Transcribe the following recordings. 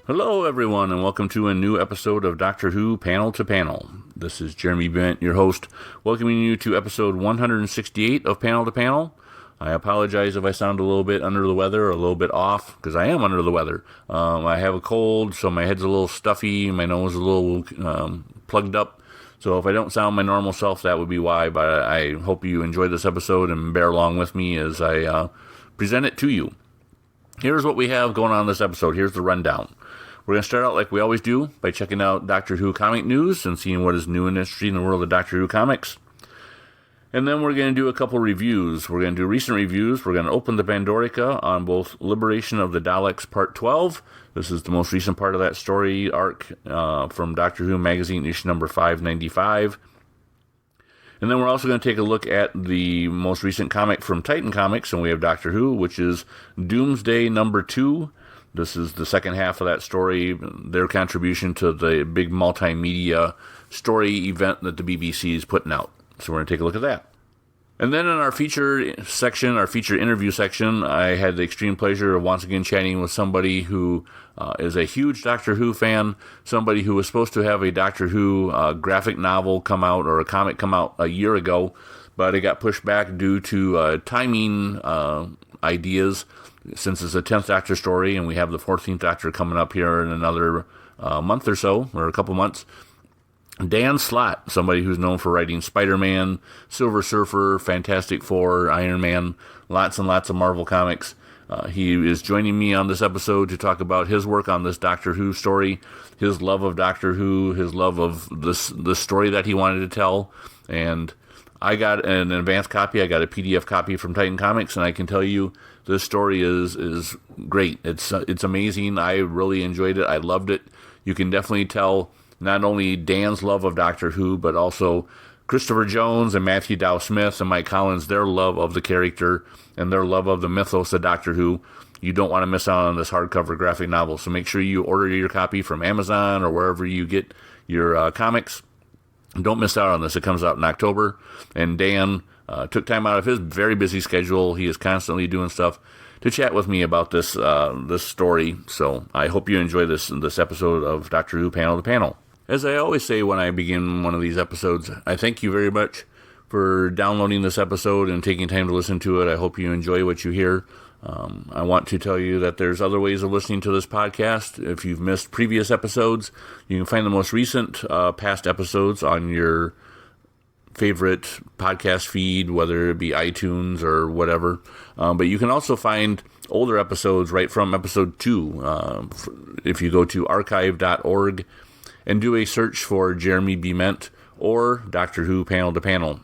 Hello, everyone, and welcome to a new episode of Doctor Who Panel to Panel. This is Jeremy Bent, your host, welcoming you to episode 168 of Panel to Panel. I apologize if I sound a little bit under the weather or a little bit off, because I am under the weather. I have a cold, so my head's a little stuffy, my nose is a little plugged up. So if I don't sound my normal self, that would be why, but I hope you enjoy this episode and bear along with me as I present it to you. Here's what we have going on in this episode. Here's the rundown. We're going to start out like we always do by checking out Doctor Who comic news and seeing what is new and interesting in the world of Doctor Who comics. And then we're going to do a couple reviews. We're going to do recent reviews. We're going to open the Pandorica on both Liberation of the Daleks Part 12. This is the most recent part of that story arc from Doctor Who Magazine, issue number 595. And then we're also going to take a look at the most recent comic from Titan Comics, and we have Doctor Who, which is Doomsday number 2. This is the second half of that story, their contribution to the big multimedia story event that the BBC is putting out. So we're going to take a look at that. And then in our feature section, our feature interview section, I had the extreme pleasure of once again chatting with somebody who is a huge Doctor Who fan, somebody who was supposed to have a Doctor Who graphic novel come out or a comic come out a year ago, but it got pushed back due to timing ideas. Since it's a 10th Doctor story and we have the 14th Doctor coming up here in another month or so, or a couple months, Dan Slott, somebody who's known for writing Spider-Man, Silver Surfer, Fantastic Four, Iron Man, lots and lots of Marvel comics. He is joining me on this episode to talk about his work on this Doctor Who story, his love of Doctor Who, his love of this story that he wanted to tell. And I got an advanced copy. I got a PDF copy from Titan Comics, and I can tell you this story is great. It's amazing. I really enjoyed it. I loved it. You can definitely tell not only Dan's love of Doctor Who, but also Christopher Jones and Matthew Dow Smith and Mike Collins, their love of the character and their love of the mythos of Doctor Who. You don't want to miss out on this hardcover graphic novel. So make sure you order your copy from Amazon or wherever you get your comics. Don't miss out on this. It comes out in October. And Dan took time out of his very busy schedule. He is constantly doing stuff to chat with me about this story. So I hope you enjoy this episode of Doctor Who Panel to Panel. As I always say when I begin one of these episodes, I thank you very much for downloading this episode and taking time to listen to it. I hope you enjoy what you hear. I want to tell you that there's other ways of listening to this podcast. If you've missed previous episodes, you can find the most recent past episodes on your favorite podcast feed, whether it be iTunes or whatever. But you can also find older episodes right from episode 2. If you go to archive.org and do a search for Jeremy Bement or Doctor Who Panel to Panel,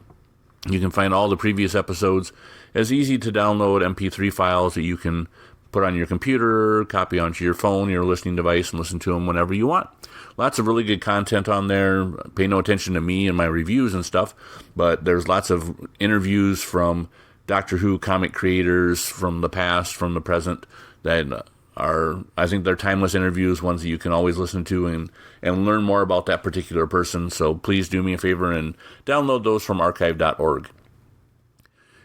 you can find all the previous episodes as easy to download MP3 files that you can put on your computer, copy onto your phone, your listening device, and listen to them whenever you want. Lots of really good content on there. Pay no attention to me and my reviews and stuff, but there's lots of interviews from Doctor Who comic creators from the past, from the present, that are, I think they're timeless interviews, ones that you can always listen to and learn more about that particular person. So please do me a favor and download those from archive.org.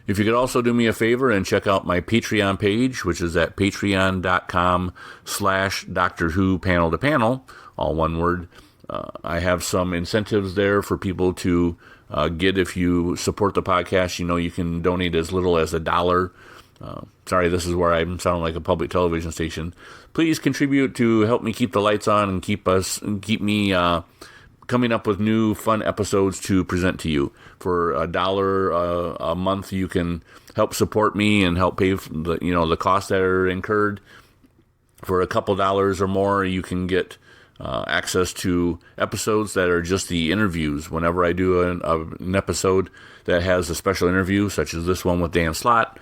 If you could also do me a favor and check out my Patreon page, which is at patreon.com/Doctor Who Panel to Panel, all one word. I have some incentives there for people to get if you support the podcast. You know, you can donate as little as $1. Sorry, this is where I'm sounding like a public television station. Please contribute to help me keep the lights on and keep me coming up with new fun episodes to present to you. For $1 a month, you can help support me and help pay for the costs that are incurred. For a couple dollars or more, you can get access to episodes that are just the interviews. Whenever I do an episode that has a special interview, such as this one with Dan Slott,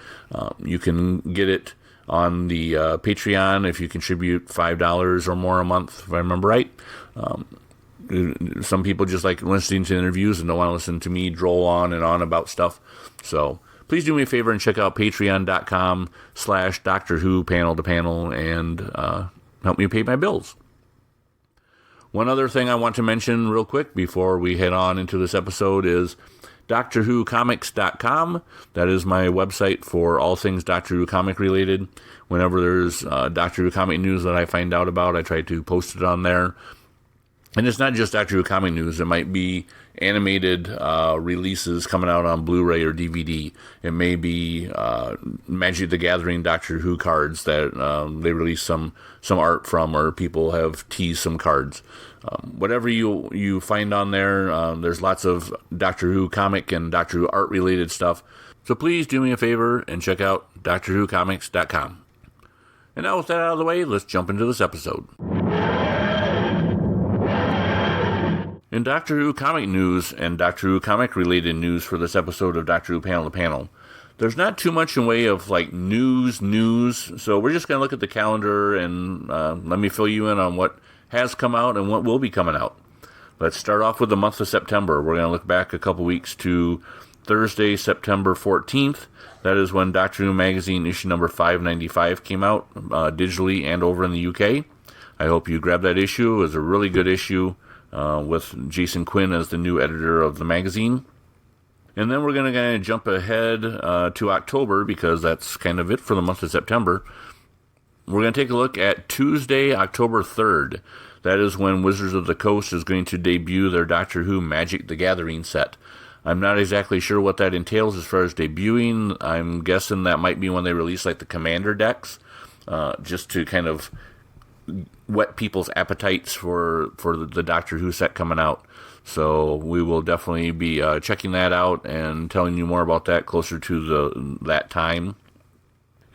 you can get it on the Patreon if you contribute $5 or more a month, if I remember right. Some people just like listening to interviews and don't want to listen to me droll on and on about stuff. So please do me a favor and check out patreon.com/Doctor Who Panel to Panel and help me pay my bills. One other thing I want to mention real quick before we head on into this episode is DoctorWhoComics.com. That is my website for all things Doctor Who comic related. Whenever there's Doctor Who comic news that I find out about, I try to post it on there. And it's not just Doctor Who comic news. It might be animated releases coming out on Blu-ray or DVD. It may be Magic the Gathering Doctor Who cards that they release some art from, or people have teased some cards. Whatever you find on there, there's lots of Doctor Who comic and Doctor Who art related stuff. So please do me a favor and check out DoctorWhoComics.com. And now with that out of the way, let's jump into this episode. In Doctor Who comic news and Doctor Who comic related news for this episode of Doctor Who Panel to Panel, there's not too much in way of like news, so we're just going to look at the calendar and let me fill you in on what has come out and what will be coming out. Let's start off with the month of September. We're going to look back a couple weeks to Thursday, September 14th. That is when Doctor Who Magazine issue number 595 came out digitally and over in the UK. I hope you grabbed that issue. It was a really good issue with Jason Quinn as the new editor of the magazine. And then we're going to kind of jump ahead to October, because that's kind of it for the month of September. We're going to take a look at Tuesday, October 3rd. That is when Wizards of the Coast is going to debut their Doctor Who Magic the Gathering set. I'm not exactly sure what that entails as far as debuting. I'm guessing that might be when they release like the Commander decks, just to kind of whet people's appetites for the Doctor Who set coming out. So we will definitely be checking that out and telling you more about that closer to that time.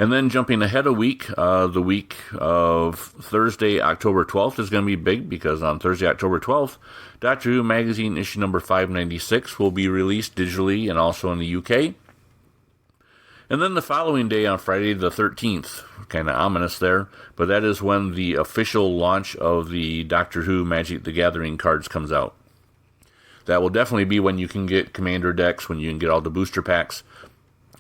And then jumping ahead a week, the week of Thursday, October 12th is going to be big, because on Thursday, October 12th, Doctor Who Magazine issue number 596 will be released digitally and also in the UK. And then the following day, on Friday the 13th, kind of ominous there, but that is when the official launch of the Doctor Who Magic the Gathering cards comes out. That will definitely be when you can get Commander decks, when you can get all the booster packs.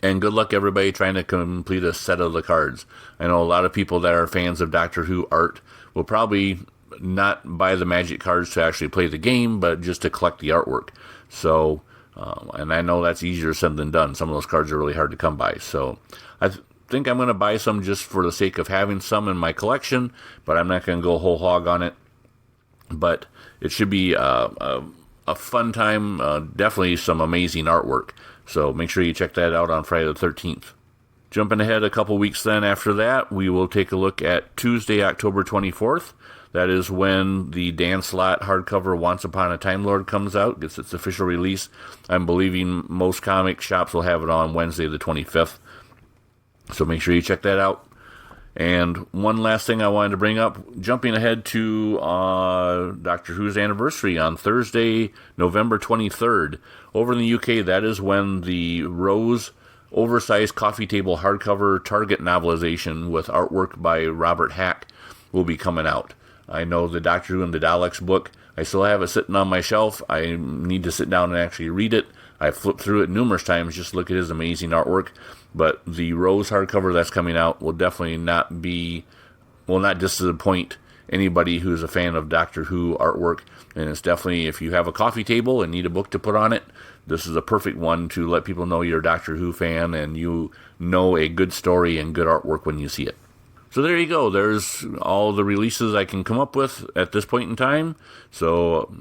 And good luck, everybody, trying to complete a set of the cards. I know a lot of people that are fans of Doctor Who art will probably not buy the Magic cards to actually play the game, but just to collect the artwork. So, and I know that's easier said than done. Some of those cards are really hard to come by. So I think I'm going to buy some just for the sake of having some in my collection, but I'm not going to go whole hog on it. But it should be a fun time, definitely some amazing artwork. So make sure you check that out on Friday the 13th. Jumping ahead a couple weeks then after that, we will take a look at Tuesday, October 24th. That is when the Dan Slott hardcover Once Upon a Time Lord comes out, gets its official release. I'm believing most comic shops will have it on Wednesday the 25th. So make sure you check that out. And one last thing I wanted to bring up, jumping ahead to Doctor Who's anniversary on Thursday, November 23rd. Over in the UK, that is when the Rose oversized coffee table hardcover Target novelization with artwork by Robert Hack will be coming out. I know the Doctor Who and the Daleks book, I still have it sitting on my shelf. I need to sit down and actually read it. I've flipped through it numerous times just to look at his amazing artwork. But the Rose hardcover that's coming out will definitely not disappoint anybody who's a fan of Doctor Who artwork. And it's definitely, if you have a coffee table and need a book to put on it, this is a perfect one to let people know you're a Doctor Who fan and you know a good story and good artwork when you see it. So there you go. There's all the releases I can come up with at this point in time. So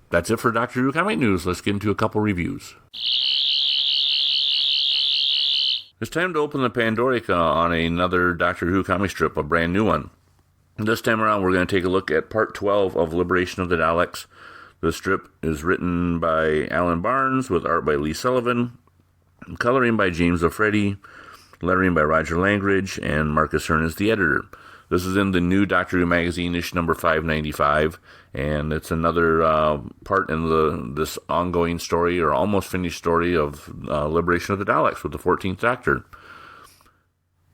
that's it for Doctor Who Comic News. Let's get into a couple reviews. It's time to open the Pandorica on another Doctor Who comic strip, a brand new one. This time around, we're going to take a look at Part 12 of Liberation of the Daleks. The strip is written by Alan Barnes with art by Lee Sullivan, coloring by James O'Freddy, lettering by Roger Langridge, and Marcus Hearn is the editor. This is in the new Doctor Who Magazine issue number 595, and it's another part in this ongoing story, or almost finished story, of Liberation of the Daleks with the 14th Doctor.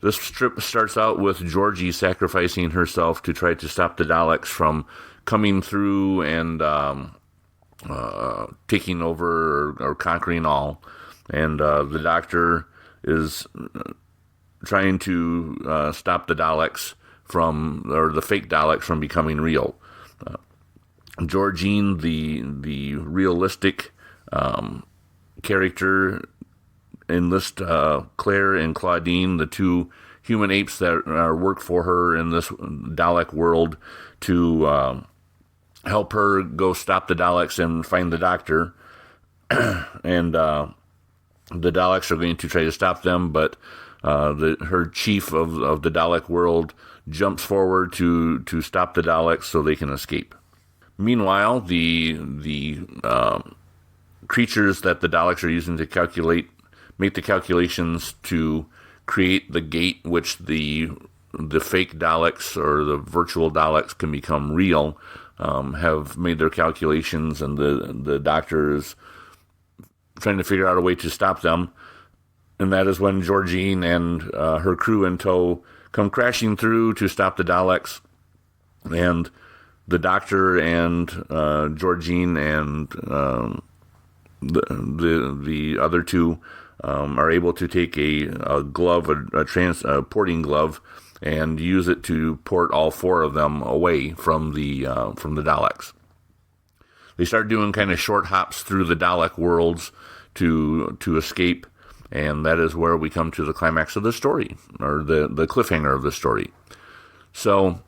This strip starts out with Georgie sacrificing herself to try to stop the Daleks from coming through and taking over or conquering all. And the Doctor is trying to stop the Daleks or the fake Daleks from becoming real. Georgine, the realistic character enlist Claire and Claudine, the two human apes that work for her in this Dalek world, to help her go stop the Daleks and find the Doctor. And the Daleks are going to try to stop them, but her chief of the Dalek world jumps forward to stop the Daleks so they can escape. Meanwhile, the creatures that the Daleks are using to make the calculations to create the gate which the fake Daleks or the virtual Daleks can become real, have made their calculations, and the Doctor is trying to figure out a way to stop them. And that is when Georgine and her crew in tow come crashing through to stop the Daleks. And the Doctor and Georgine and the other two are able to take a glove, a porting glove, and use it to port all four of them away from the Daleks. They start doing kind of short hops through the Dalek worlds to escape, and that is where we come to the climax of the story, or the cliffhanger of the story. So,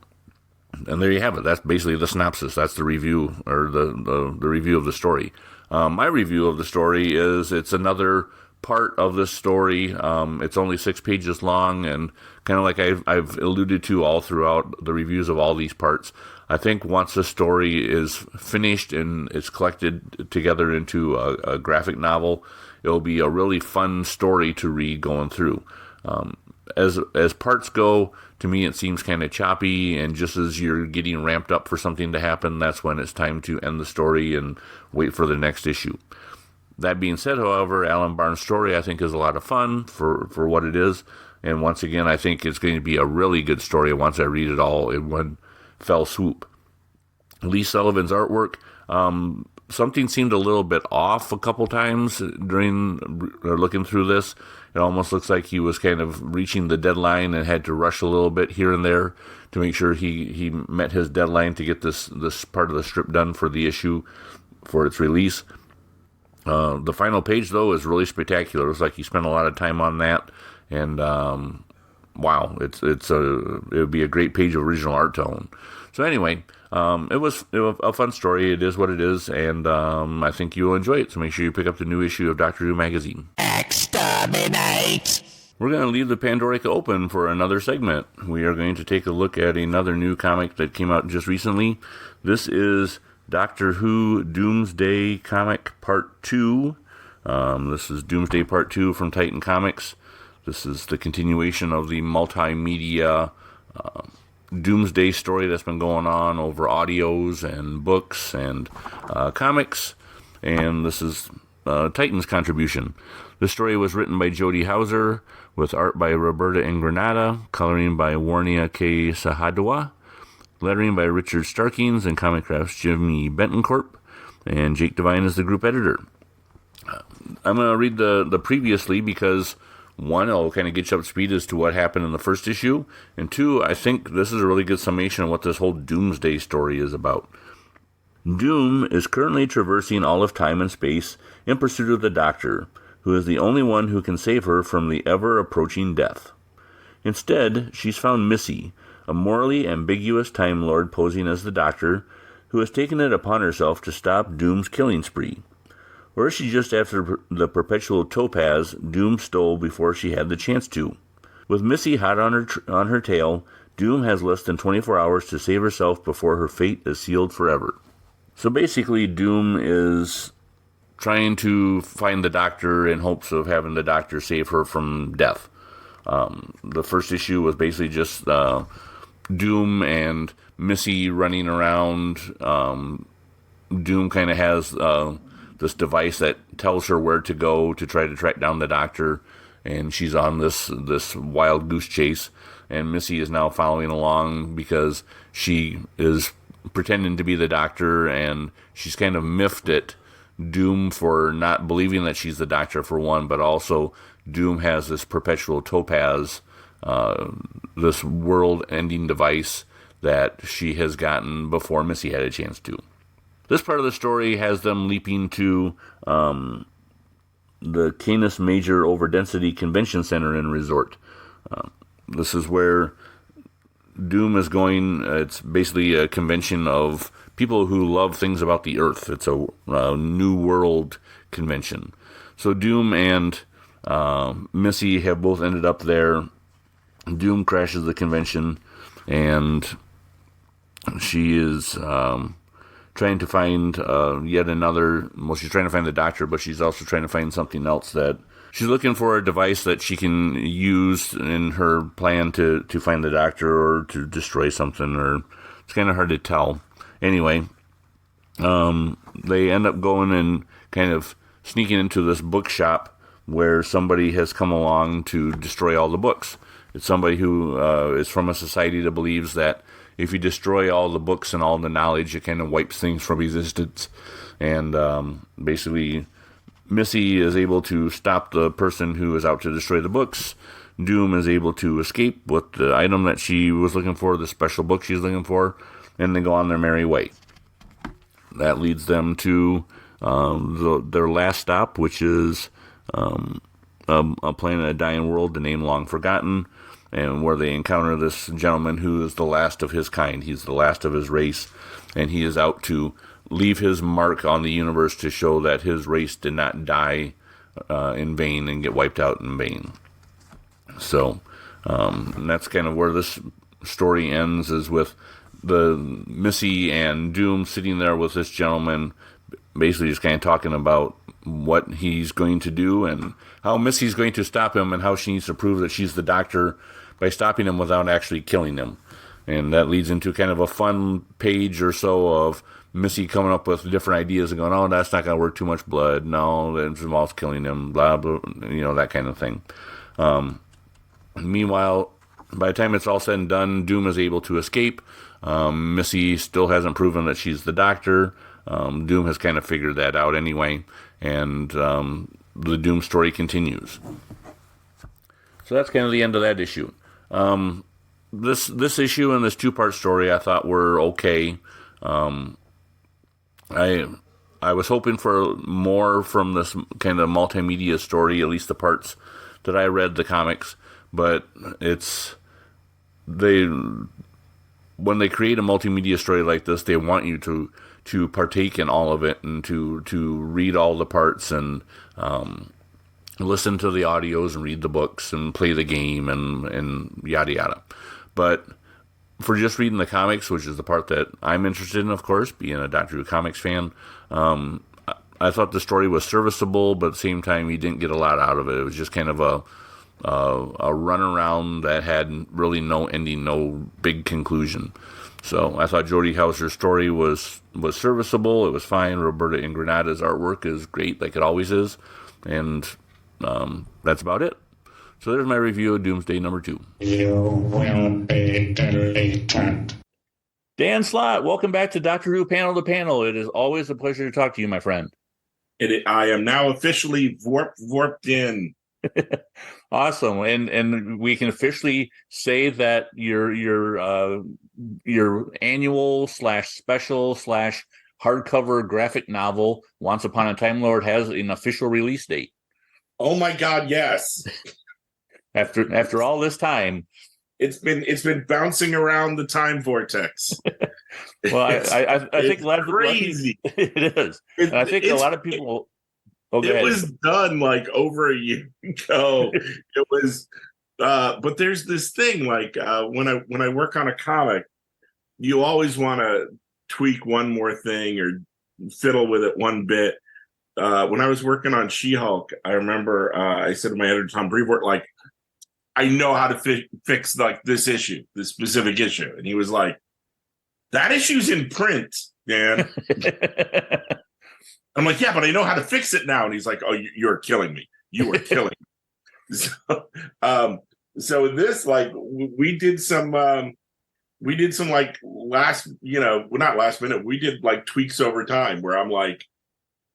and there you have it. That's basically the synopsis. That's the review, or the review of the story. My review of the story is it's another part of this story. It's only 6 pages long, and kind of like I've alluded to all throughout the reviews of all these parts, I think once the story is finished and it's collected together into a graphic novel, it'll be a really fun story to read going through. As parts go, to me it seems kind of choppy, and just as you're getting ramped up for something to happen, that's when it's time to end the story and wait for the next issue. That being said, however, Alan Barnes' story I think is a lot of fun for what it is, and once again I think it's going to be a really good story once I read it all in one fell swoop. Lee Sullivan's artwork, something seemed a little bit off a couple times during looking through this. It almost looks like he was kind of reaching the deadline and had to rush a little bit here and there to make sure he met his deadline to get this part of the strip done for the issue for its release. The final page, though, is really spectacular. It looks like he spent a lot of time on that, and wow, it would be a great page of original art to own. So anyway, it was a fun story. It is what it is, and I think you'll enjoy it. So make sure you pick up the new issue of Doctor Who magazine. Exterminate! We're going to leave the Pandorica open for another segment. We are going to take a look at another new comic that came out just recently. This is Doctor Who Doomsday Comic Part 2. This is Doomsday Part 2 from Titan Comics. This is the continuation of the multimedia Doomsday story that's been going on over audios and books and comics. And this is Titan's contribution. This story was written by Jody Hauser, with art by Roberta Ingranata, coloring by Warnia K. Sahadwa, lettering by Richard Starkings, and comic crafts Jimmy Bentoncorp, and Jake Devine is the group editor. I'm going to read the previously because, one, it'll kind of get you up to speed as to what happened in the first issue, and two, I think this is a really good summation of what this whole Doomsday story is about. Doom is currently traversing all of time and space in pursuit of the Doctor, who is the only one who can save her from the ever-approaching death. Instead, she's found Missy, a morally ambiguous Time Lord posing as the Doctor, who has taken it upon herself to stop Doom's killing spree. Or is she just after the perpetual topaz Doom stole before she had the chance to? With Missy hot on her tail, Doom has less than 24 hours to save herself before her fate is sealed forever. So basically, Doom is trying to find the Doctor in hopes of having the Doctor save her from death. The first issue was basically just Doom and Missy running around. Doom kind of has this device that tells her where to go to try to track down the Doctor, and she's on this wild goose chase, and Missy is now following along because she is pretending to be the Doctor, and she's kind of miffed at Doom for not believing that she's the Doctor, for one, but also Doom has this perpetual topaz, this world-ending device that she has gotten before Missy had a chance to. This part of the story has them leaping to the Canis Major Overdensity Convention Center and Resort. This is where Doom is going. It's basically a convention of people who love things about the Earth. It's a New World convention. So Doom and Missy have both ended up there. Doom crashes the convention, and she is trying to find yet another. Well, she's trying to find the doctor, but she's also trying to find something else. That she's looking for a device that she can use in her plan to find the doctor or to destroy something, or it's kind of hard to tell. Anyway, they end up going and kind of sneaking into this bookshop where somebody has come along to destroy all the books. It's somebody who is from a society that believes that if you destroy all the books and all the knowledge, it kind of wipes things from existence. And basically, Missy is able to stop the person who is out to destroy the books. Doom is able to escape with the item that she was looking for, the special book she's looking for, and they go on their merry way. That leads them to their last stop, which is a planet, a dying world, the name long forgotten, and where they encounter this gentleman who is the last of his kind. He's the last of his race, and he is out to leave his mark on the universe to show that his race did not die in vain and get wiped out in vain. So and that's kind of where this story ends, is with the Missy and Doom sitting there with this gentleman, basically just kind of talking about what he's going to do and how Missy's going to stop him and how she needs to prove that she's the doctor by stopping him without actually killing him. And that leads into kind of a fun page or so of Missy coming up with different ideas and going, oh, that's not going to work, too much blood. No, that involves killing him, blah, blah, that kind of thing. Meanwhile, by the time it's all said and done, Doom is able to escape. Missy still hasn't proven that she's the doctor. Doom has kind of figured that out anyway, and the Doom story continues. So that's kind of the end of that issue. This issue and this two-part story I thought were okay. I was hoping for more from this kind of multimedia story, at least the parts that I read the comics, but when they create a multimedia story like this, they want you to partake in all of it and to read all the parts and listen to the audios and read the books and play the game and yada yada. But for just reading the comics, which is the part that I'm interested in, of course, being a Doctor Who comics fan, I thought the story was serviceable, but at the same time, you didn't get a lot out of it. It was just kind of a runaround that had really no ending, no big conclusion. So I thought Jodie Houser's story was serviceable. It was fine. Roberta Ingranata's artwork is great, like it always is. And that's about it. So there's my review of Doomsday number 2. You will be deleted. Dan Slott, welcome back to Doctor Who Panel to Panel. It is always a pleasure to talk to you, my friend. I am now officially warped in. Awesome, and we can officially say that your annual / special / hardcover graphic novel Once Upon a Time Lord has an official release date. Oh my God, yes. After all this time, it's been bouncing around the time vortex. Well, I think a lot of crazy. It is. And I think a lot of people. It was done like over a year ago. It was, but there's this thing like when I work on a comic, you always want to tweak one more thing or fiddle with it one bit. When I was working on She-Hulk, I remember I said to my editor Tom Brevoort, like, I know how to fix like this specific issue, and he was like, "That issue's in print, man." I'm like, "Yeah, but I know how to fix it now." And he's like, "Oh, you're killing me. You are killing me." So this, like, we did some like not last minute. We did like tweaks over time where I'm like,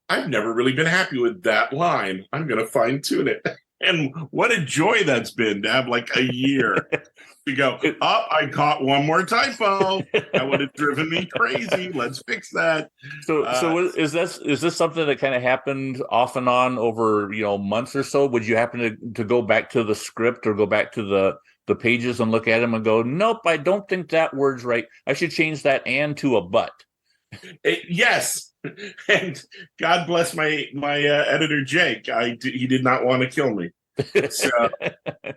I've never really been happy with that line. I'm going to fine tune it. And what a joy that's been to have like a year to go, oh, I caught one more typo. That would have driven me crazy. Let's fix that. Is this something that kind of happened off and on over, months or so? Would you happen to go back to the script or go back to the pages and look at them and go, nope, I don't think that word's right. I should change that "and" to a "but"? Yes. And God bless my editor, Jake. He did not want to kill me. So,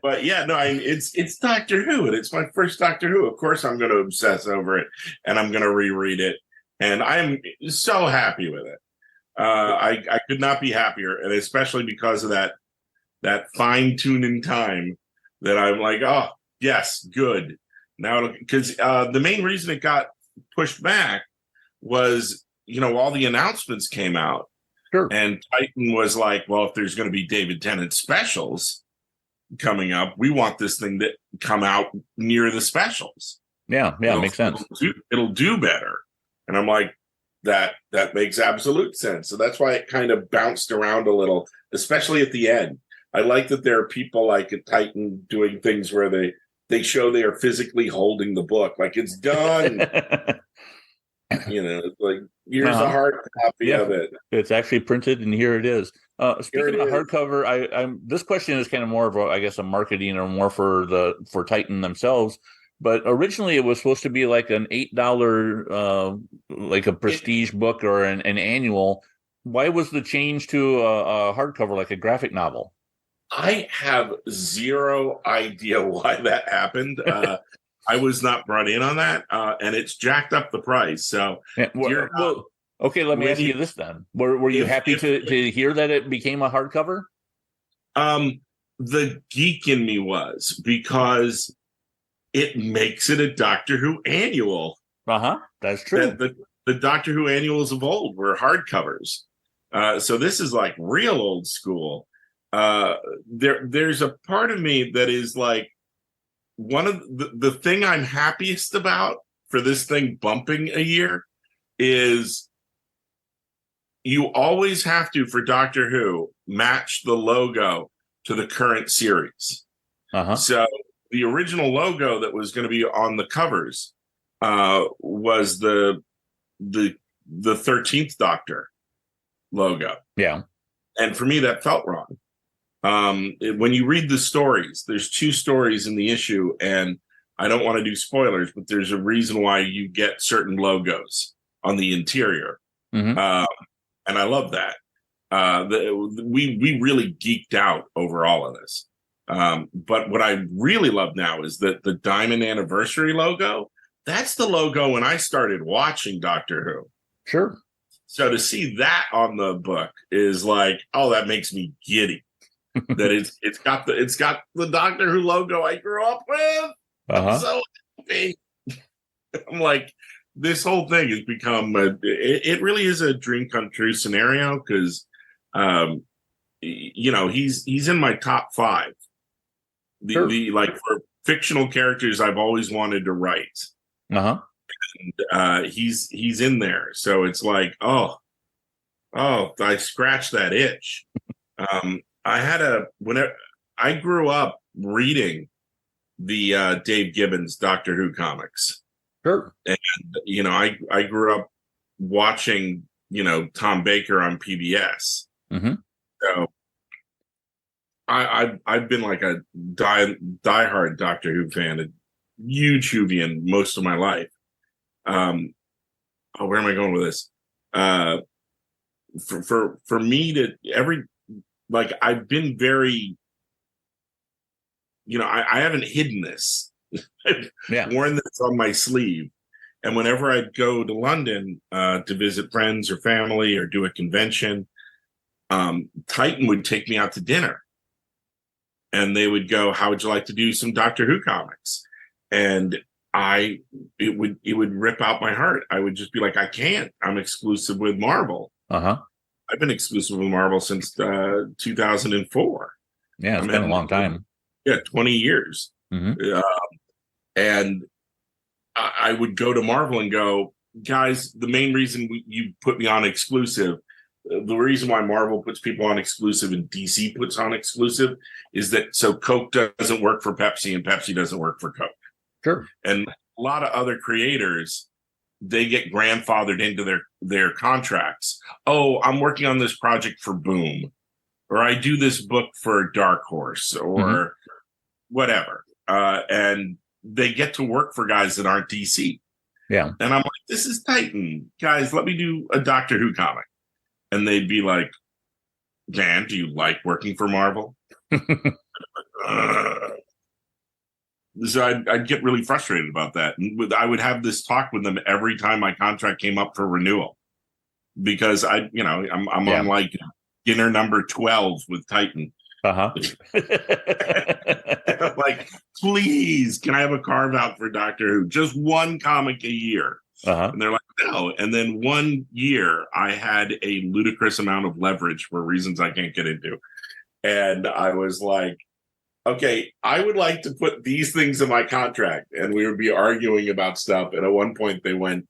but yeah, no, it's Doctor Who, and it's my first Doctor Who. Of course, I'm going to obsess over it, and I'm going to reread it, and I am so happy with it. I could not be happier, and especially because of that fine tuning time that I'm like, oh yes, good. Now, because the main reason it got pushed back was, all the announcements came out. Sure. And Titan was like, well, if there's going to be David Tennant specials coming up, we want this thing to come out near the specials. Yeah, makes sense. It'll do better. And I'm like, that makes absolute sense. So that's why it kind of bounced around a little, especially at the end. I like that there are people like at Titan doing things where they show they are physically holding the book, like it's done. Like here's a hard copy of it. It's actually printed, and here it is. Speaking of hardcover, I'm this question is kind of more of a marketing or more for Titan themselves. But originally, it was supposed to be like an $8, like a prestige book or an annual. Why was the change to a hardcover, like a graphic novel? I have zero idea why that happened. I was not brought in on that, and it's jacked up the price. So, okay, let me ask you this then: Were you happy to hear that it became a hardcover? The geek in me was, because it makes it a Doctor Who annual. That's true. The Doctor Who annuals of old were hardcovers, so this is like real old school. There's a part of me that is like, one of the thing I'm happiest about for this thing bumping a year is you always have to, for Doctor Who, match the logo to the current series. So the original logo that was going to be on the covers was the 13th Doctor logo. Yeah. And for me, that felt wrong. When you read the stories, there's 2 stories in the issue, and I don't want to do spoilers, but there's a reason why you get certain logos on the interior. And I love that. We really geeked out over all of this. But what I really love now is that the Diamond Anniversary logo, that's the logo when I started watching Doctor Who. Sure. So to see that on the book is like, oh, that makes me giddy. That it's got the Doctor Who logo I grew up with. I'm so happy. I'm like, this whole thing has become it really is a dream come true scenario, because he's in my top 5. The like, for fictional characters I've always wanted to write. And he's in there, so it's like, oh, I scratched that itch. Whenever I grew up reading the Dave Gibbons Doctor Who comics. Sure. And I grew up watching Tom Baker on PBS. So I've been like a diehard Doctor Who fan, a huge Whovian most of my life. Where am I going with this? For me to I've been very, I haven't hidden this. I've worn this on my sleeve. And whenever I'd go to London to visit friends or family or do a convention, Titan would take me out to dinner. And they would go, how would you like to do some Doctor Who comics? And it would rip out my heart. I would just be like, I can't. I'm exclusive with Marvel. I've been exclusive with Marvel since 2004. Yeah, it's been a long time. Yeah, 20 years. And I would go to Marvel and go, guys, the main reason you put me on exclusive the reason why Marvel puts people on exclusive and DC puts on exclusive is that so Coke doesn't work for Pepsi and Pepsi doesn't work for Coke. Sure. And a lot of other creators, they get grandfathered into their contracts. Oh, I'm working on this project for Boom, or I do this book for Dark Horse, or whatever. And they get to work for guys that aren't DC. Yeah. And I'm like, this is Titan. Guys, let me do a Doctor Who comic. And they'd be like, Dan, do you like working for Marvel? So I'd get really frustrated about that. And I would have this talk with them every time my contract came up for renewal. Because I'm on like dinner number 12 with Titan. Uh-huh. I'm like, please, can I have a carve out for Doctor Who? Just one comic a year. Uh-huh. And they're like, no. And then one year I had a ludicrous amount of leverage for reasons I can't get into. And I was like, okay, I would like to put these things in my contract. And we would be arguing about stuff. And at one point they went,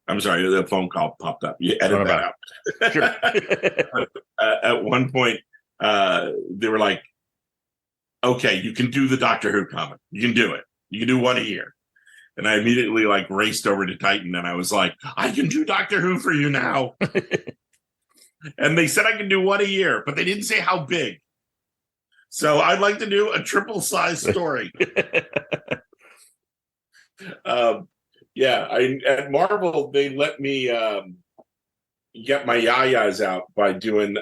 I'm sorry, the phone call popped up. You edit that out. Sure. At one point, they were like, okay, you can do the Doctor Who comic. You can do it. You can do one a year. And I immediately like raced over to Titan and I was like, I can do Doctor Who for you now. And they said I can do one a year, but they didn't say how big. So I'd like to do a triple size story. At Marvel, they let me get my yayas out by doing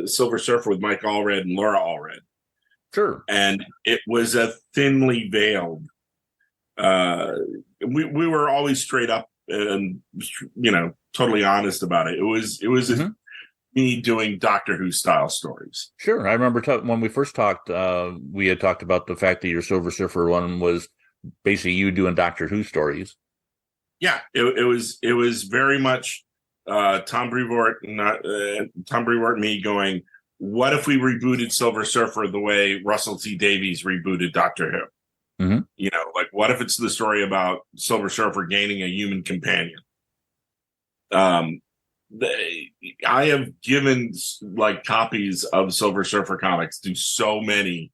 Silver Surfer with Mike Allred and Laura Allred. Sure. And it was a thinly veiled. We were always straight up and totally honest about it. It was me doing Doctor Who style stories. Sure, I remember when we first talked. We had talked about the fact that your Silver Surfer one was basically you doing Doctor Who stories. Yeah, it was very much Tom Brevoort and me going, what if we rebooted Silver Surfer the way Russell T Davies rebooted Doctor Who? Mm-hmm. Like what if it's the story about Silver Surfer gaining a human companion? I have given like copies of Silver Surfer comics to so many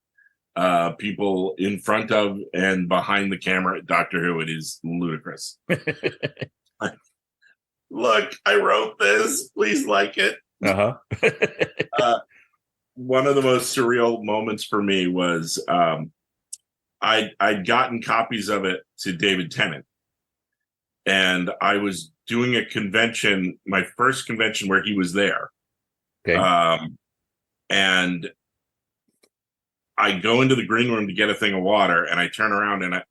people in front of and behind the camera at Doctor Who. It is ludicrous. Look, I wrote this. Please like it. One of the most surreal moments for me was I'd gotten copies of it to David Tennant, and I was doing a convention, my first convention where he was there. Okay. And I go into the green room to get a thing of water, and I turn around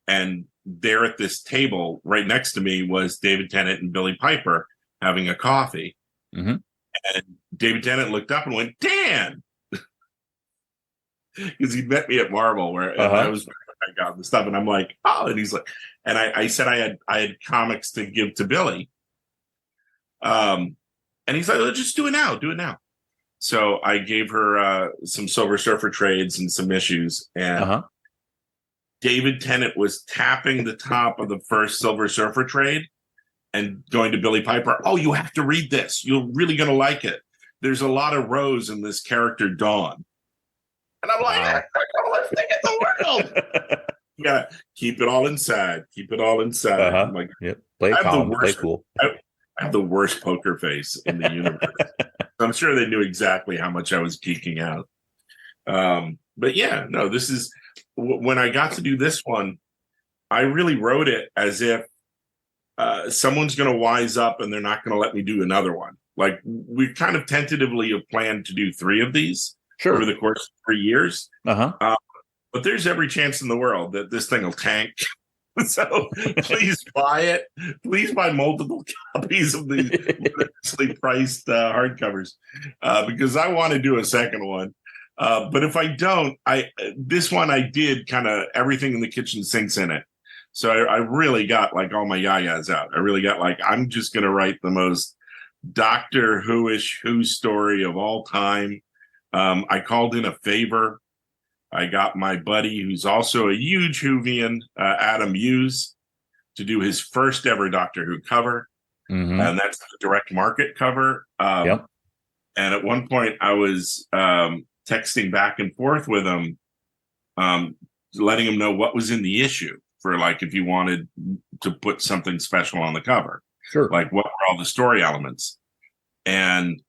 and there at this table right next to me was David Tennant and Billy Piper having a coffee. Mm-hmm. And David Tennant looked up and went, Dan, because he met me at Marvel where I was I got the stuff, and I'm like, oh, and he's like, and I said I had comics to give to Billy. And he's like, just do it now. So I gave her some Silver Surfer trades and some issues, and David Tennant was tapping the top of the first Silver Surfer trade and going to Billy Piper, oh, you have to read this. You're really going to like it. There's a lot of Rose in this character, Dawn. And I'm like, I don't want to think in the world. You got to keep it all inside. I'm like, yep. Play calm, play cool. I have the worst poker face in the universe. I'm sure they knew exactly how much I was geeking out. But yeah, no, this is when I got to do this one, I really wrote it as if someone's going to wise up and they're not going to let me do another one. Like we kind of tentatively have planned to do 3 of these over the course of 3 years. But there's every chance in the world that this thing will tank. So please buy it. Please buy multiple copies of the ridiculously priced hardcovers because I want to do a second one. But if I don't, this one I did kind of everything in the kitchen sinks in it. So I really got like all my yayas out. I really got like, I'm just going to write the most Doctor Who-ish Who story of all time. I called in a favor I got my buddy, who's also a huge Whovian, Adam Hughes, to do his first ever Doctor Who cover. Mm-hmm. And that's the direct market cover. Yep. And at one point, I was texting back and forth with him, letting him know what was in the issue for, like, if you wanted to put something special on the cover. Sure. Like, what were all the story elements? And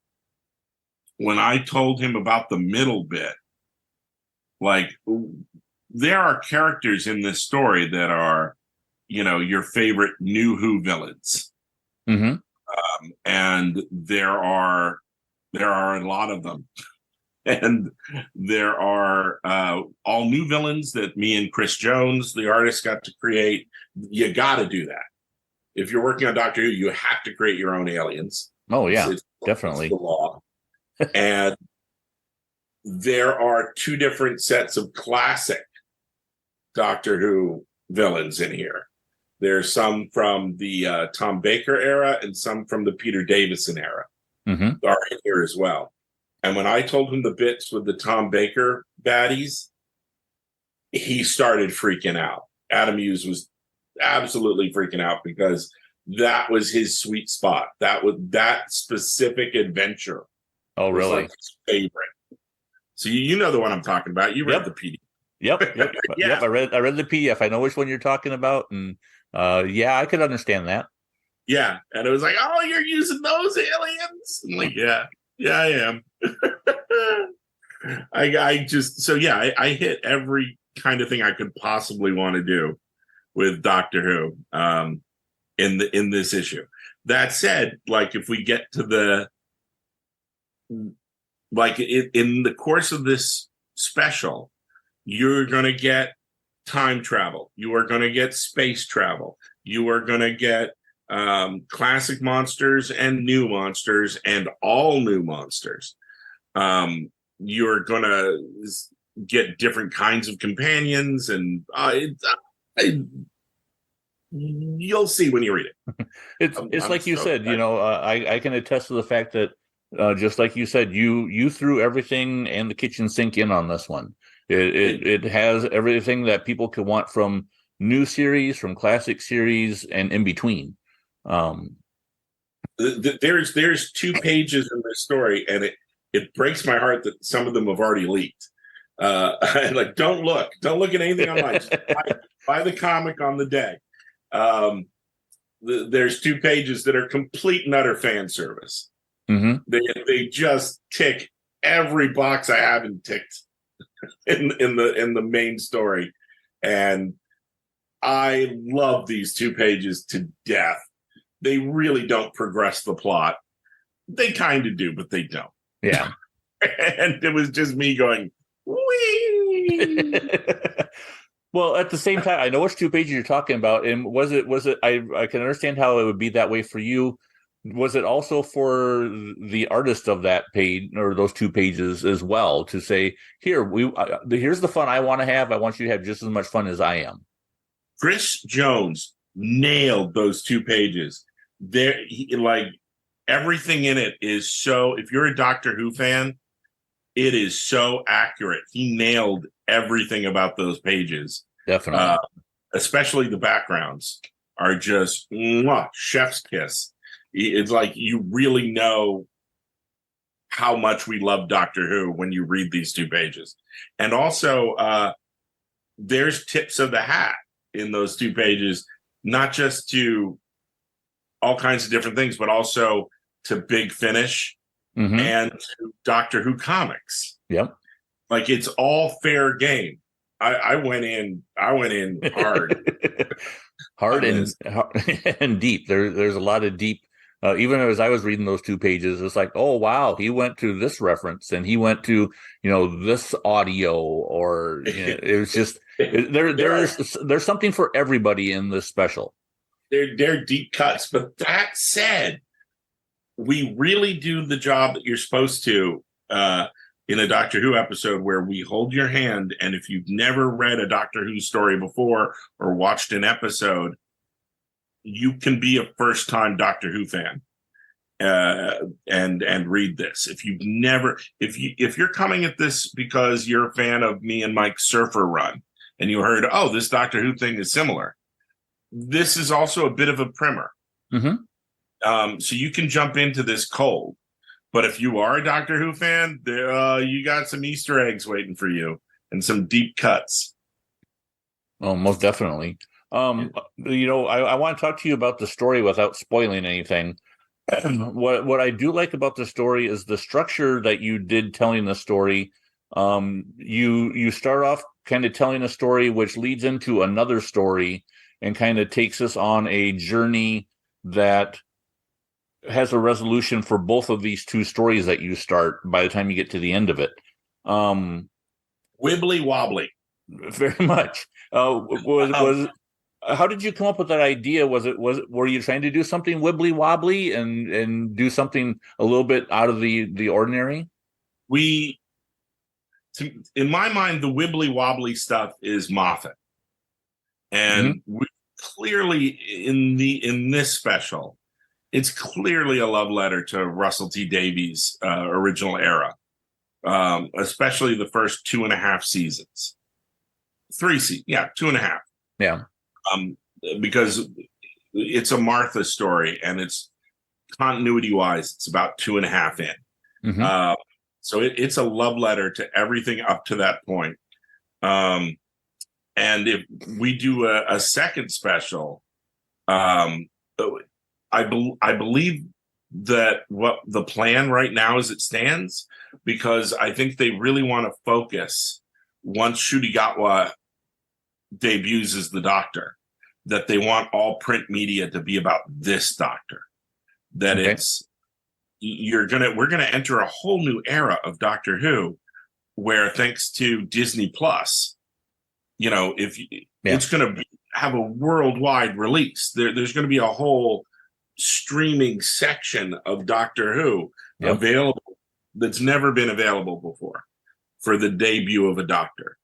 when I told him about the middle bit, like, there are characters in this story that are, your favorite new Who villains. Mm-hmm. And there are a lot of them. And there are all new villains that me and Chris Jones, the artist, got to create. You got to do that. If you're working on Doctor Who, you have to create your own aliens. Oh, yeah, definitely. It's the law. And there are two different sets of classic Doctor Who villains in here. There's some from the Tom Baker era and some from the Peter Davison era are in here as well. And when I told him the bits with the Tom Baker baddies, he started freaking out. Adam Hughes was absolutely freaking out because that was his sweet spot. That specific adventure. Oh, really? Like his favorite. So you know the one I'm talking about. You read the PDF. Yep. Yeah. I read the PDF. I know which one you're talking about, and I could understand that. Yeah, and it was like, oh, you're using those aliens? I'm like, yeah, I am. I hit every kind of thing I could possibly want to do with Doctor Who in this issue. That said, like, if we get to in the course of this special, you're going to get time travel. You are going to get space travel. You are going to get classic monsters and new monsters and all new monsters. You're going to get different kinds of companions, and you'll see when you read it. It's like you said, I can attest to the fact that just like you said, you threw everything and the kitchen sink in on this one. It has everything that people could want from new series, from classic series, and in between. There's 2 pages in this story, and it breaks my heart that some of them have already leaked. Like, don't look at anything online. Just buy the comic on the day. There's 2 pages that are complete and utter fan service. Mm-hmm. They just tick every box I haven't ticked in the main story, and I love these 2 pages to death. They really don't progress the plot. They kind of do, but they don't. Yeah. And it was just me going, wee. Well, at the same time, I know which 2 pages you're talking about. And was it, I can understand how it would be that way for you. Was it also for the artist of that page or those 2 pages as well to say, here's the fun I want to have. I want you to have just as much fun as I am. Chris Jones nailed those 2 pages. Everything in it is so, if you're a Doctor Who fan, it is so accurate. He nailed everything about those pages. Definitely. Especially the backgrounds are just chef's kiss. It's like you really know how much we love Doctor Who when you read these 2 pages. And also, there's tips of the hat in those 2 pages, not just to all kinds of different things, but also to Big Finish and to Doctor Who comics. Yep. Like, it's all fair game. I went in hard. hard and deep. There's a lot of deep. Even as I was reading those 2 pages, it's like, oh wow, he went to this reference and he went to this audio, or it was just there's something for everybody in this special. They're deep cuts, but that said, we really do the job that you're supposed to in a Doctor Who episode, where we hold your hand, and if you've never read a Doctor Who story before or watched an episode, you can be a first-time Doctor Who fan. and read this. If you're coming at this because you're a fan of me and Mike's Surfer run, and you heard, oh, this Doctor Who thing is similar, this is also a bit of a primer. So you can jump into this cold. But if you are a Doctor Who fan, you got some Easter eggs waiting for you and some deep cuts. Oh, most definitely. I want to talk to you about the story without spoiling anything. What I do like about the story is the structure that you did telling the story. You start off kind of telling a story which leads into another story and kind of takes us on a journey that has a resolution for both of these two stories that you start by the time you get to the end of it. Wibbly wobbly. Very much. How did you come up with that idea? Were you trying to do something wibbly wobbly and do something a little bit out of the ordinary? In my mind, the wibbly wobbly stuff is Moffat. And we clearly in this special, it's clearly a love letter to Russell T Davies' original era, especially the first 2.5 seasons. 3 seasons, 2.5. Yeah. Because it's a Martha story, and it's continuity-wise, it's about 2.5 in. So it's a love letter to everything up to that point. And if we do a second special, I believe that what the plan right now as it stands, because I think they really want to focus once Shudigatwa debuts as the Doctor, that they want all print media to be about this Doctor. That we're gonna enter a whole new era of Doctor Who, where thanks to Disney Plus, it's gonna have a worldwide release. There's gonna be a whole streaming section of Doctor Who available that's never been available before for the debut of a Doctor.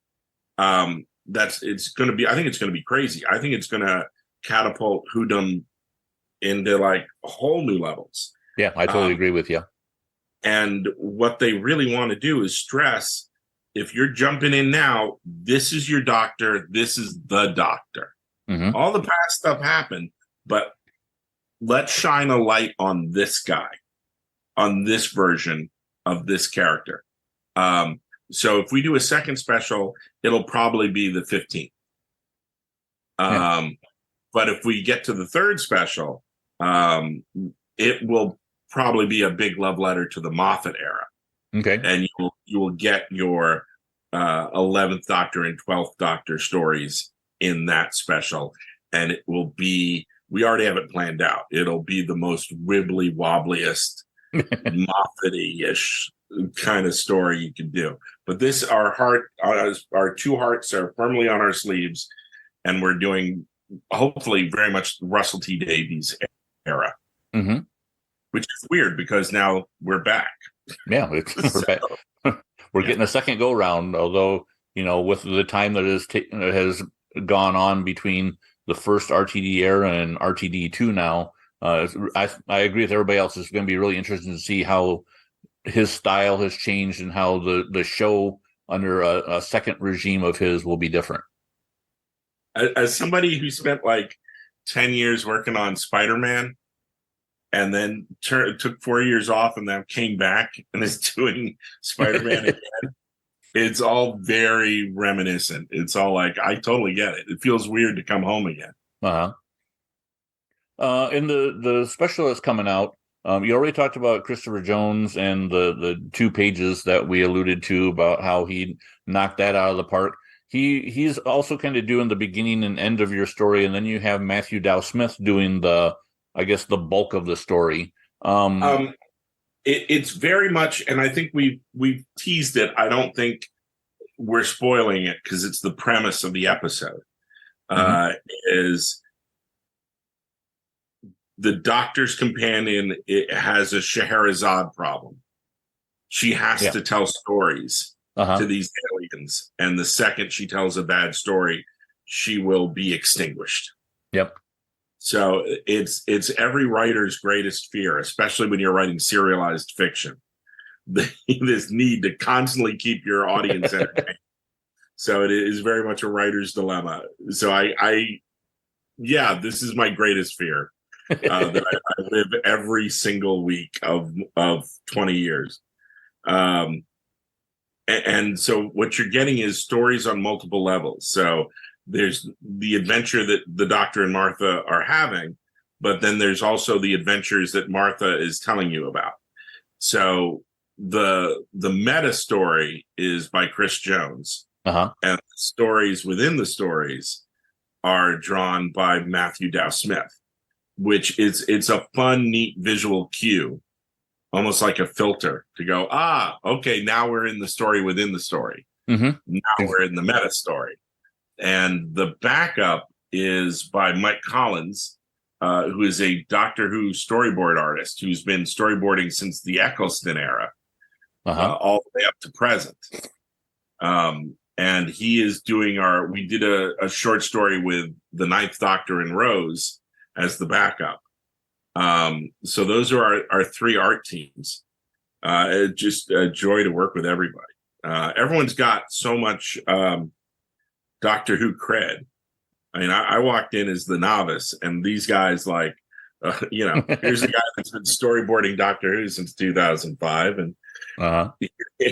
I think it's going to be crazy. I think it's going to catapult Whodom into like whole new levels. Yeah, I totally agree with you. And what they really want to do is stress, if you're jumping in now, this is your Doctor. This is the Doctor. All the past stuff happened, but let's shine a light on this guy, on this version of this character. So if we do a second special, it'll probably be the 15th. But if we get to the third special, it will probably be a big love letter to the Moffat era. Okay. And you will get your 11th Doctor and 12th Doctor stories in that special. And it will be, we already have it planned out. It'll be the most wibbly wobbliest, Moffat-ish kind of story you can do. But our two hearts are firmly on our sleeves, and we're doing hopefully very much Russell T Davies era, which is weird because now we're back. Yeah, we're back. We're getting a second go round, although with the time that has gone on between the first RTD era and RTD2 now, I agree with everybody else. It's going to be really interesting to see how his style has changed and how the show under a second regime of his will be different. As somebody who spent like 10 years working on Spider-Man and then took 4 years off and then came back and is doing Spider-Man again, it's all very reminiscent. It's all like, I totally get it. It feels weird to come home again. In the special that's coming out, you already talked about Christopher Jones and the 2 pages that we alluded to about how he knocked that out of the park. He's also kind of doing the beginning and end of your story, and then you have Matthew Dow Smith doing the bulk of the story. It's very much, and I think we've teased it. I don't think we're spoiling it because it's the premise of the episode. Is the Doctor's companion has a Scheherazade problem. She has to tell stories to these aliens, and the second she tells a bad story, she will be extinguished. Yep. So it's every writer's greatest fear, especially when you're writing serialized fiction. This need to constantly keep your audience entertained. So it is very much a writer's dilemma. So yeah, this is my greatest fear, that I live every single week of 20 years. And so what you're getting is stories on multiple levels. So there's the adventure that the Doctor and Martha are having, but then there's also the adventures that Martha is telling you about. So the meta story is by Chris Jones, and the stories within the stories are drawn by Matthew Dow Smith, which it's a fun, neat visual cue, almost like a filter to go, okay, now we're in the story within the story. Now we're in the meta story. And the backup is by Mike Collins, who is a Doctor Who storyboard artist who's been storyboarding since the Eccleston era, all the way up to present. And he is doing we did a short story with the Ninth Doctor and Rose as the backup. So those are our three art teams. Just a joy to work with everybody. Everyone's got so much Doctor Who cred. I mean, I walked in as the novice, and these guys here's a guy that's been storyboarding Doctor Who since 2005, and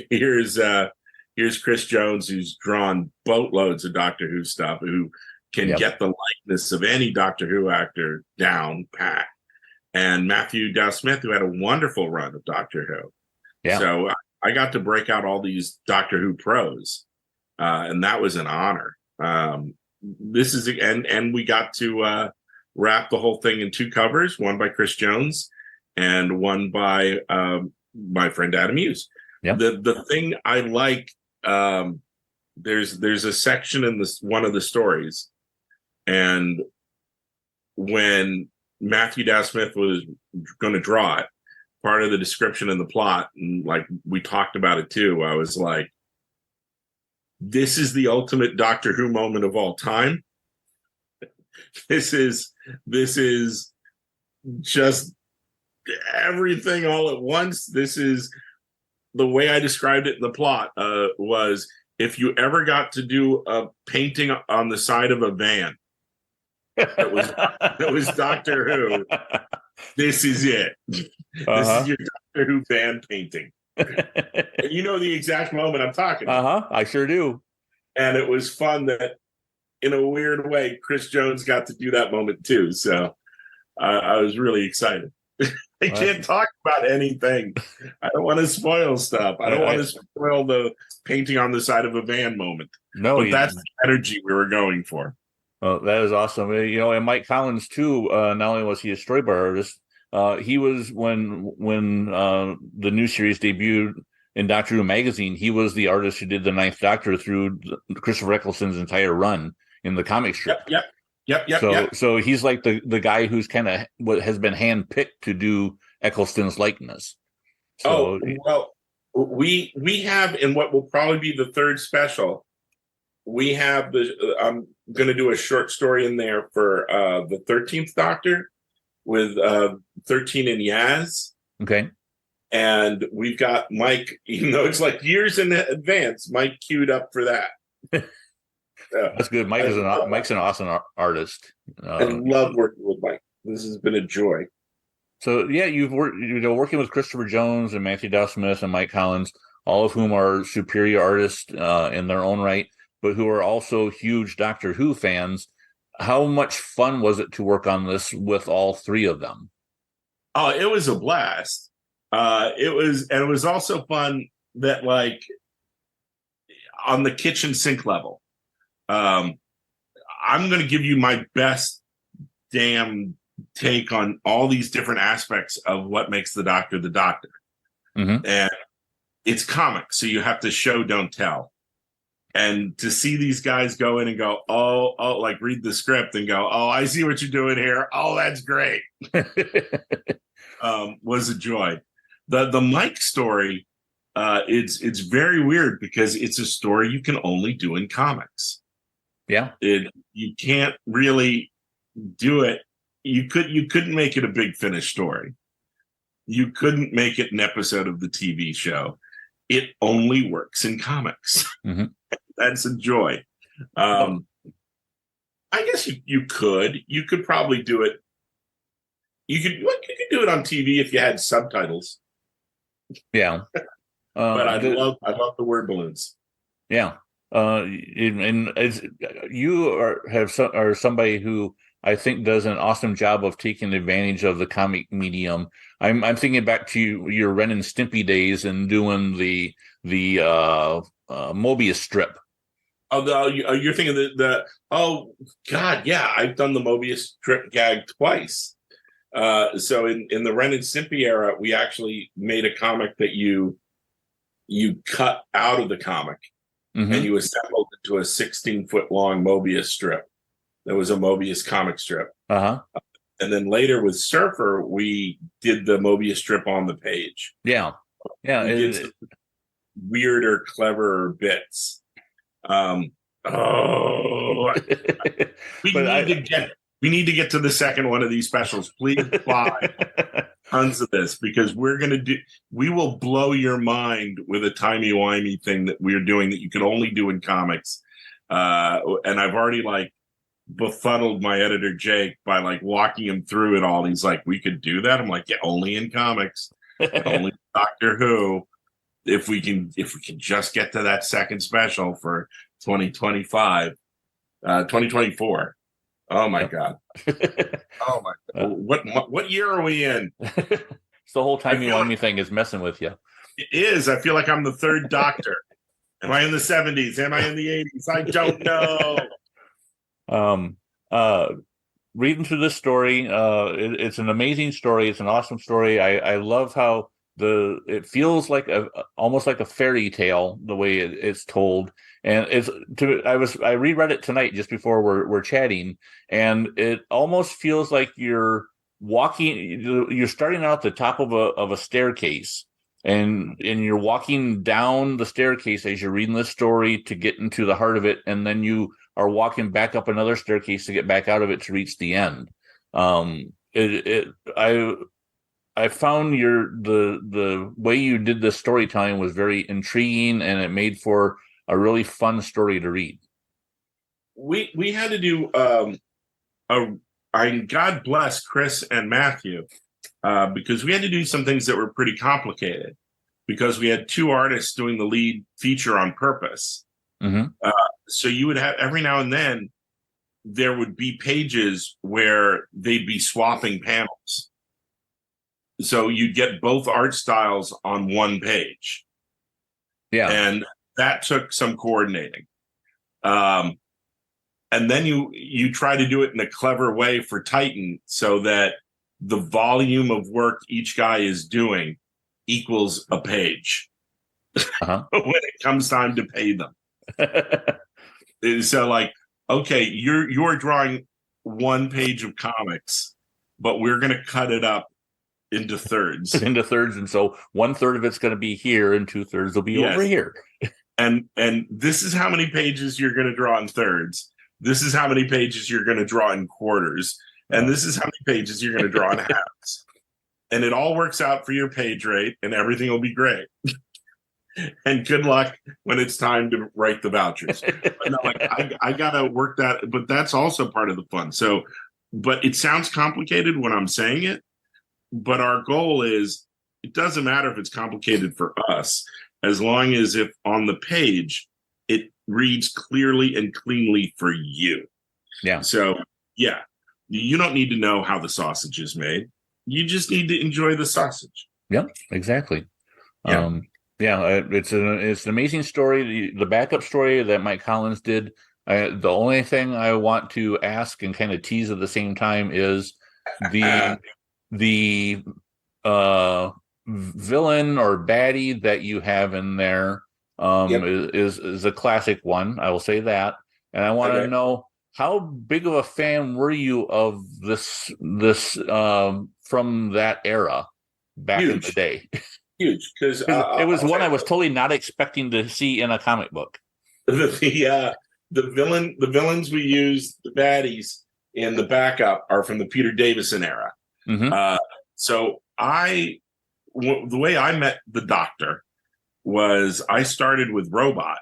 here's Chris Jones, who's drawn boatloads of Doctor Who stuff, who can get the likeness of any Doctor Who actor down pat. And Matthew Dow Smith, who had a wonderful run of Doctor Who. Yeah. So I got to break out all these Doctor Who pros, and that was an honor. This is and we got to wrap the whole thing in two covers, one by Chris Jones and one by my friend Adam Hughes. Yep. The thing I like, there's a section in one of the stories, and when Matthew Dow Smith was going to draw it, part of the description in the plot, and like we talked about it too, I was like, this is the ultimate Doctor Who moment of all time. This is just everything all at once. This is the way I described it in the plot, was if you ever got to do a painting on the side of a van that was Doctor Who, this is it. This is your Doctor Who van painting. And you know the exact moment I'm talking about. I sure do. And it was fun that, in a weird way, Chris Jones got to do that moment too. So I was really excited. I can't talk about anything. I don't want to spoil stuff. I don't want to spoil the painting on the side of a van moment. No, but that's the energy we were going for. Oh, that is awesome. And Mike Collins too. Not only was he a storyboard artist, he was when the new series debuted in Doctor Who magazine. He was the artist who did the Ninth Doctor through Christopher Eccleston's entire run in the comic strip. Yep. So he's like the guy who's kind of what has been handpicked to do Eccleston's likeness. So, we have in what will probably be the third special. We have I'm going to do a short story in there for the 13th Doctor with 13 and Yaz. Okay. And we've got Mike, even though it's like years in advance, Mike queued up for that. That's good. Mike's an awesome artist. I love working with Mike. This has been a joy. So yeah, you've worked, working with Christopher Jones and Matthew Dow Smith and Mike Collins, all of whom are superior artists in their own right, but who are also huge Doctor Who fans. How much fun was it to work on this with all three of them? Oh, it was a blast. It was also fun that, like, on the kitchen sink level, I'm going to give you my best damn take on all these different aspects of what makes the Doctor the Doctor. Mm-hmm. And it's comic, so you have to show, don't tell. And to see these guys go in and go, oh, like read the script and go, oh, I see what you're doing here. Oh, that's great. Was a joy. The Mike story, it's very weird because it's a story you can only do in comics. Yeah. You can't really do it you couldn't make it a Big Finish story. You couldn't make it an episode of the TV show. It only works in comics. Mm-hmm. That's a joy. I guess you could probably do it. You could do it on TV if you had subtitles. Yeah. But I love the word balloons. Yeah. And as you are somebody who I think does an awesome job of taking advantage of the comic medium. I'm thinking back to your Ren and Stimpy days and doing the Mobius strip. Oh, you're thinking the oh God, yeah, I've done the Mobius strip gag twice. So in the Ren and Stimpy era, we actually made a comic that you cut out of the comic, mm-hmm. and you assembled into a 16-foot long Mobius strip. That was a Mobius comic strip. Uh-huh. And then later with Surfer, we did the Mobius strip on the page. Yeah. Yeah. We did some weirder, cleverer bits. We need to get to the second one of these specials. Please buy tons of this, because we will blow your mind with a timey-wimey thing that we're doing that you can only do in comics. And I've already befuddled my editor Jake by walking him through it all. He's like, we could do that. I'm like, yeah, only in comics, only Doctor Who. If we can just get to that second special for 2024. Oh my God. Oh my God. What year are we in? It's the whole timey-wimey thing is messing with you. It is. I feel like I'm the third Doctor. Am I in the 70s? Am I in the 80s? I don't know. Reading through this story, it's an amazing story. It's an awesome story. I love how it feels like almost like a fairy tale the way it's told, and I reread it tonight just before we're chatting, and it almost feels like you're starting out at the top of a staircase, and you're walking down the staircase as you're reading this story to get into the heart of it, and then you are walking back up another staircase to get back out of it to reach the end. I found the way you did this storytelling was very intriguing, and it made for a really fun story to read. We had to do God bless Chris and Matthew, because we had to do some things that were pretty complicated, because we had two artists doing the lead feature on purpose. Mm-hmm. So you would have, every now and then there would be pages where they'd be swapping panels. So you'd get both art styles on one page. Yeah. And that took some coordinating. And then you try to do it in a clever way for Titan so that the volume of work each guy is doing equals a page. Uh-huh. When it comes time to pay them. So okay, you're drawing one page of comics, but we're going to cut it up into thirds. And so 1/3 of it's going to be here and 2/3 will be over here. And this is how many pages you're going to draw in thirds. This is how many pages you're going to draw in quarters. And this is how many pages you're going to draw in halves. And it all works out for your page rate, and everything will be great. And good luck when it's time to write the vouchers. But no, I gotta work that, but that's also part of the fun. So, but it sounds complicated when I'm saying it, but our goal is, it doesn't matter if it's complicated for us, as long as if on the page it reads clearly and cleanly for you. Yeah. So yeah, you don't need to know how the sausage is made. You just need to enjoy the sausage. Yeah, exactly. Yeah. It's an amazing story. The backup story that Mike Collins did. The only thing I want to ask and kind of tease at the same time is the villain or baddie that you have in there is a classic one. I will say that, and I want to know, how big of a fan were you of this from that era back in the day? Huge, because it was one I was totally not expecting to see in a comic book. The villains we used, the baddies, in the backup are from the Peter Davison era. Mm-hmm. So the way I met the Doctor was I started with Robot,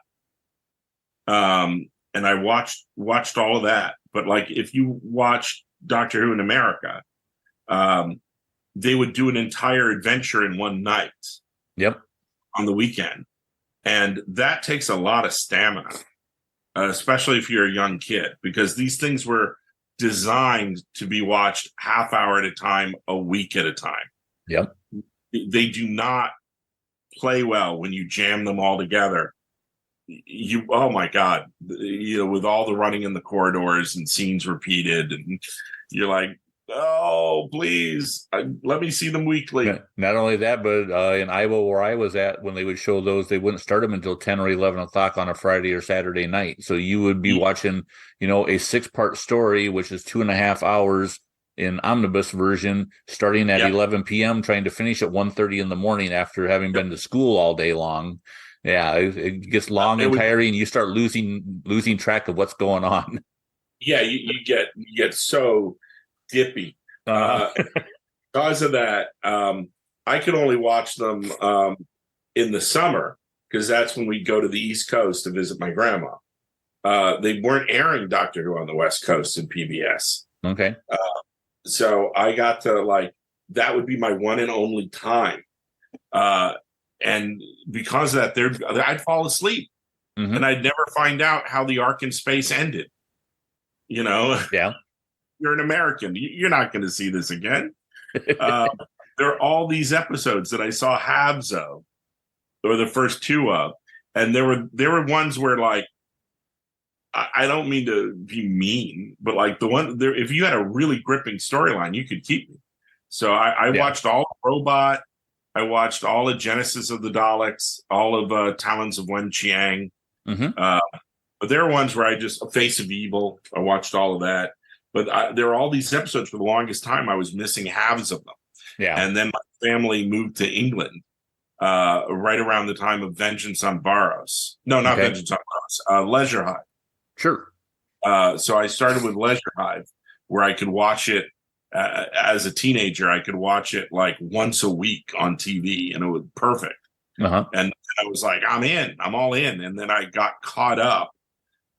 and I watched all of that. But like, if you watch Doctor Who in America, they would do an entire adventure in one night. Yep. On the weekend, and that takes a lot of stamina, especially if you're a young kid, because these things were designed to be watched half hour at a time, a week at a time. Yep. They do not play well when you jam them all together. Oh my God, with all the running in the corridors and scenes repeated, and you're like, oh, please, let me see them weekly. Not only that, but in Iowa, where I was at, when they would show those, they wouldn't start them until 10 or 11 o'clock on a Friday or Saturday night. So you would be watching, a 6-part story, which is 2.5 hours in omnibus version, starting at 11 p.m., trying to finish at 1:30 in the morning after having been to school all day long. Yeah, it gets long and tiring. You start losing track of what's going on. Yeah, you get so dippy. Because of that, I could only watch them in the summer, because that's when we go to the East Coast to visit my grandma. They weren't airing Doctor Who on the West Coast in PBS. Okay. So I got to that would be my one and only time. And because of that, I'd fall asleep, and I'd never find out how the arc in space ended. Yeah. You're an American. You're not going to see this again. There are all these episodes that I saw halves of, or the first two of, and there were ones where, like, I don't mean to be mean, but like the one there, if you had a really gripping storyline, you could keep me. So I watched all of Robot. I watched all of Genesis of the Daleks, all of Talons of Wen Chiang. But there are ones where Face of Evil. I watched all of that. But there are all these episodes. For the longest time, I was missing halves of them. Yeah. And then my family moved to England right around the time of Vengeance on Barrows. No, not Vengeance on Barrows. Leisure Hive. Sure. So I started with Leisure Hive, where I could watch it as a teenager. I could watch it like once a week on TV, and it was perfect. And I was like, I'm all in. And then I got caught up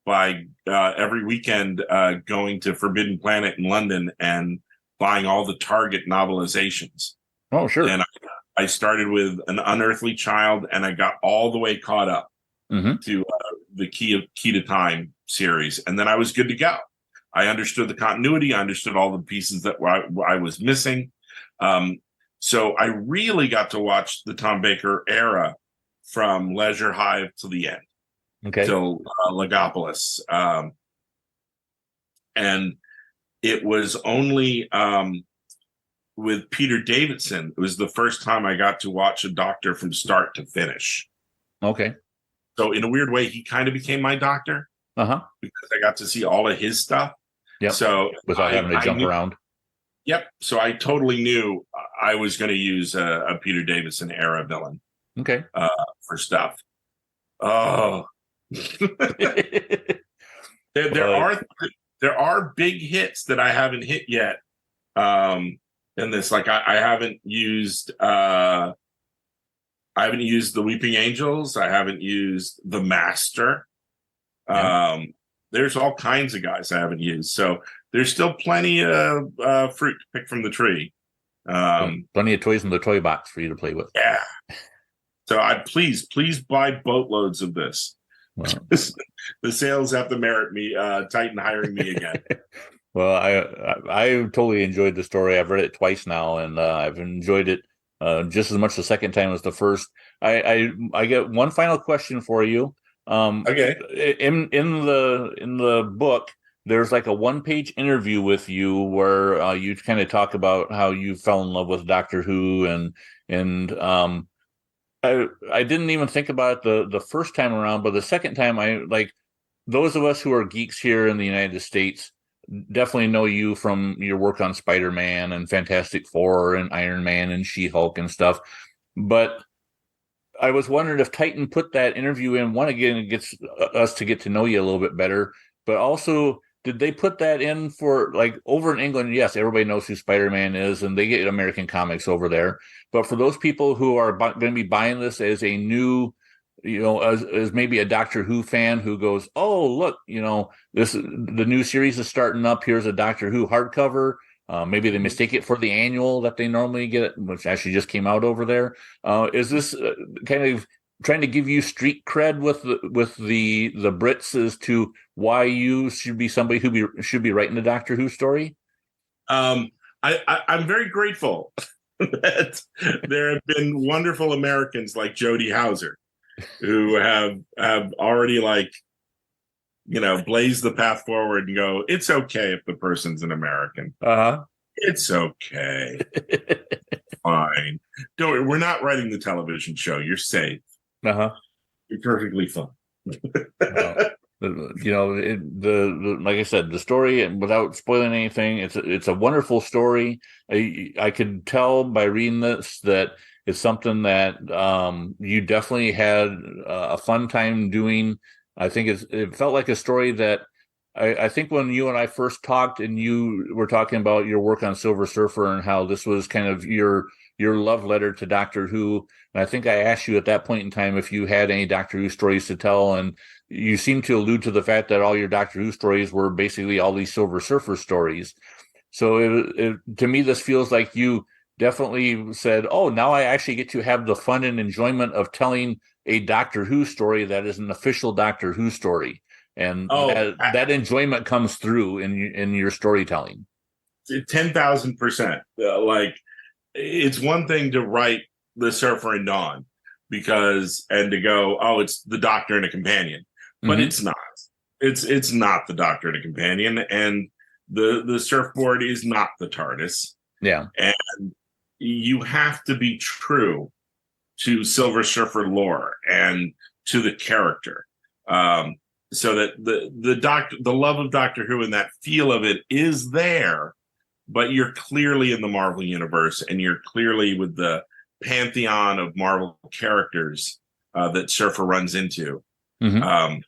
by every weekend going to Forbidden Planet in London and buying all the Target novelizations. Oh, sure. And I started with An Unearthly Child, and I got all the way caught up to the Key to Time series. And then I was good to go. I understood the continuity. I understood all the pieces that I was missing. So I really got to watch the Tom Baker era from Leisure Hive to the end. Till Legopolis. And it was only with Peter Davison, it was the first time I got to watch a Doctor from start to finish. Okay. So in a weird way, he kind of became my Doctor. Because I got to see all of his stuff. Yep. So without having to jump around. Yep. So I totally knew I was going to use a Peter Davison era villain. Okay. For stuff. Oh. there are big hits that I haven't hit yet in this. Like I haven't used the Weeping Angels. I haven't used the Master. There's all kinds of guys I haven't used. So there's still plenty of fruit to pick from the tree. Plenty of toys in the toy box for you to play with. Yeah. So please buy boatloads of this. Well, the sales have to merit me Titan hiring me again. Well, I totally enjoyed the story. I've read it twice now, and I've enjoyed it just as much the second time as the first. I get one final question for you. Okay. In the book, there's like a 1-page interview with you where you kind of talk about how you fell in love with Doctor Who, and I didn't even think about it the first time around, but the second time, I like those of us who are geeks here in the United States definitely know you from your work on Spider-Man and Fantastic Four and Iron Man and She-Hulk and stuff. But I was wondering if Titan put that interview in, one, again, it gets us to get to know you a little bit better, but also did they put that in for, like, over in England? Yes, everybody knows who Spider-Man is, and they get American comics over there. But for those people who are going to be buying this as a new, as maybe a Doctor Who fan who goes, oh, look, the new series is starting up. Here's a Doctor Who hardcover. Maybe they mistake it for the annual that they normally get, which actually just came out over there. Is this kind of trying to give you street cred with the Brits as to why you should be somebody who should be writing a Doctor Who story? I'm very grateful that there have been wonderful Americans like Jody Houser who have already, like, blazed the path forward and go, it's okay if the person's an American. It's okay. Fine. Don't worry, we're not writing the television show. You're safe. You're perfectly fine. Like I said, the story, and without spoiling anything, it's a wonderful story. I could tell by reading this that it's something that you definitely had a fun time doing. I think it felt like a story that I think when you and I first talked, and you were talking about your work on Silver Surfer and how this was kind of your love letter to Doctor Who. And I think I asked you at that point in time if you had any Doctor Who stories to tell, and you seem to allude to the fact that all your Doctor Who stories were basically all these Silver Surfer stories. So to me, this feels like you definitely said, oh, now I actually get to have the fun and enjoyment of telling a Doctor Who story that is an official Doctor Who story. And that enjoyment comes through in your storytelling. 10,000%. Like, it's one thing to write the Surfer and Dawn and to go, oh, it's the Doctor and a companion, but it's not. It's not the Doctor and a companion, and the surfboard is not the TARDIS. Yeah, and you have to be true to Silver Surfer lore and to the character, so that the love of Doctor Who and that feel of it is there. But you're clearly in the Marvel universe, and you're clearly with the pantheon of Marvel characters that Surfer runs into. It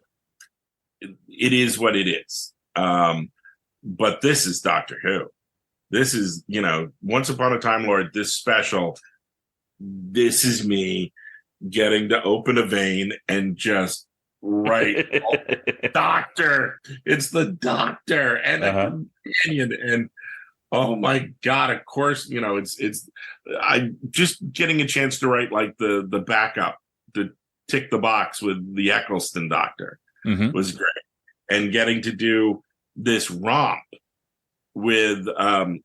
is what it is. But this is Doctor Who. This is, Once Upon a Time Lord, this special, this is me getting to open a vein and just write, Doctor. It's the Doctor and a companion. And oh my God, of course, I just getting a chance to write like the backup, to tick the box with the Eccleston Doctor was great. And getting to do this romp with the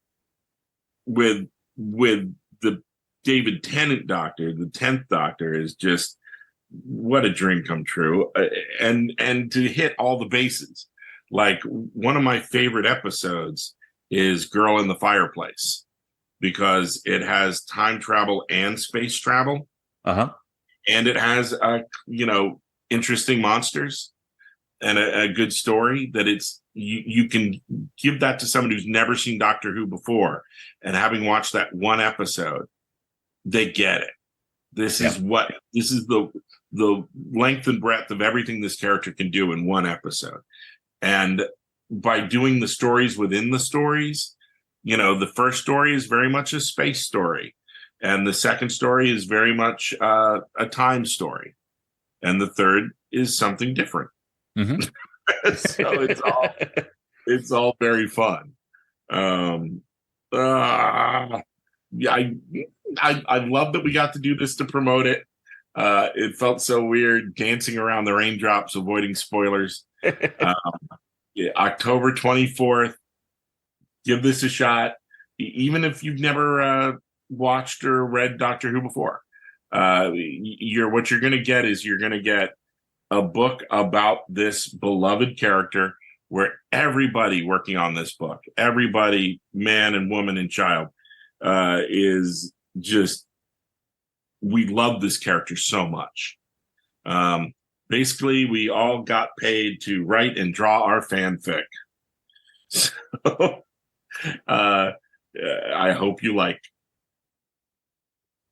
David Tennant Doctor, the 10th Doctor, is just what a dream come true. And to hit all the bases. Like, one of my favorite episodes is Girl in the Fireplace, because it has time travel and space travel. And it has interesting monsters and a good story that you can give that to someone who's never seen Doctor Who before, and having watched that one episode, they get it. This is the length and breadth of everything this character can do in one episode. And by doing the stories within the stories, the first story is very much a space story, and the second story is very much a time story, and the third is something different. So it's all very fun. Yeah, I love that we got to do this to promote it. It felt so weird dancing around the raindrops, avoiding spoilers. October 24th. Give this a shot, even if you've never watched or read Doctor Who before. What you're going to get is a book about this beloved character, where everybody working on this book, everybody, man and woman and child, is just, we love this character so much. Basically, we all got paid to write and draw our fanfic. So I hope you like.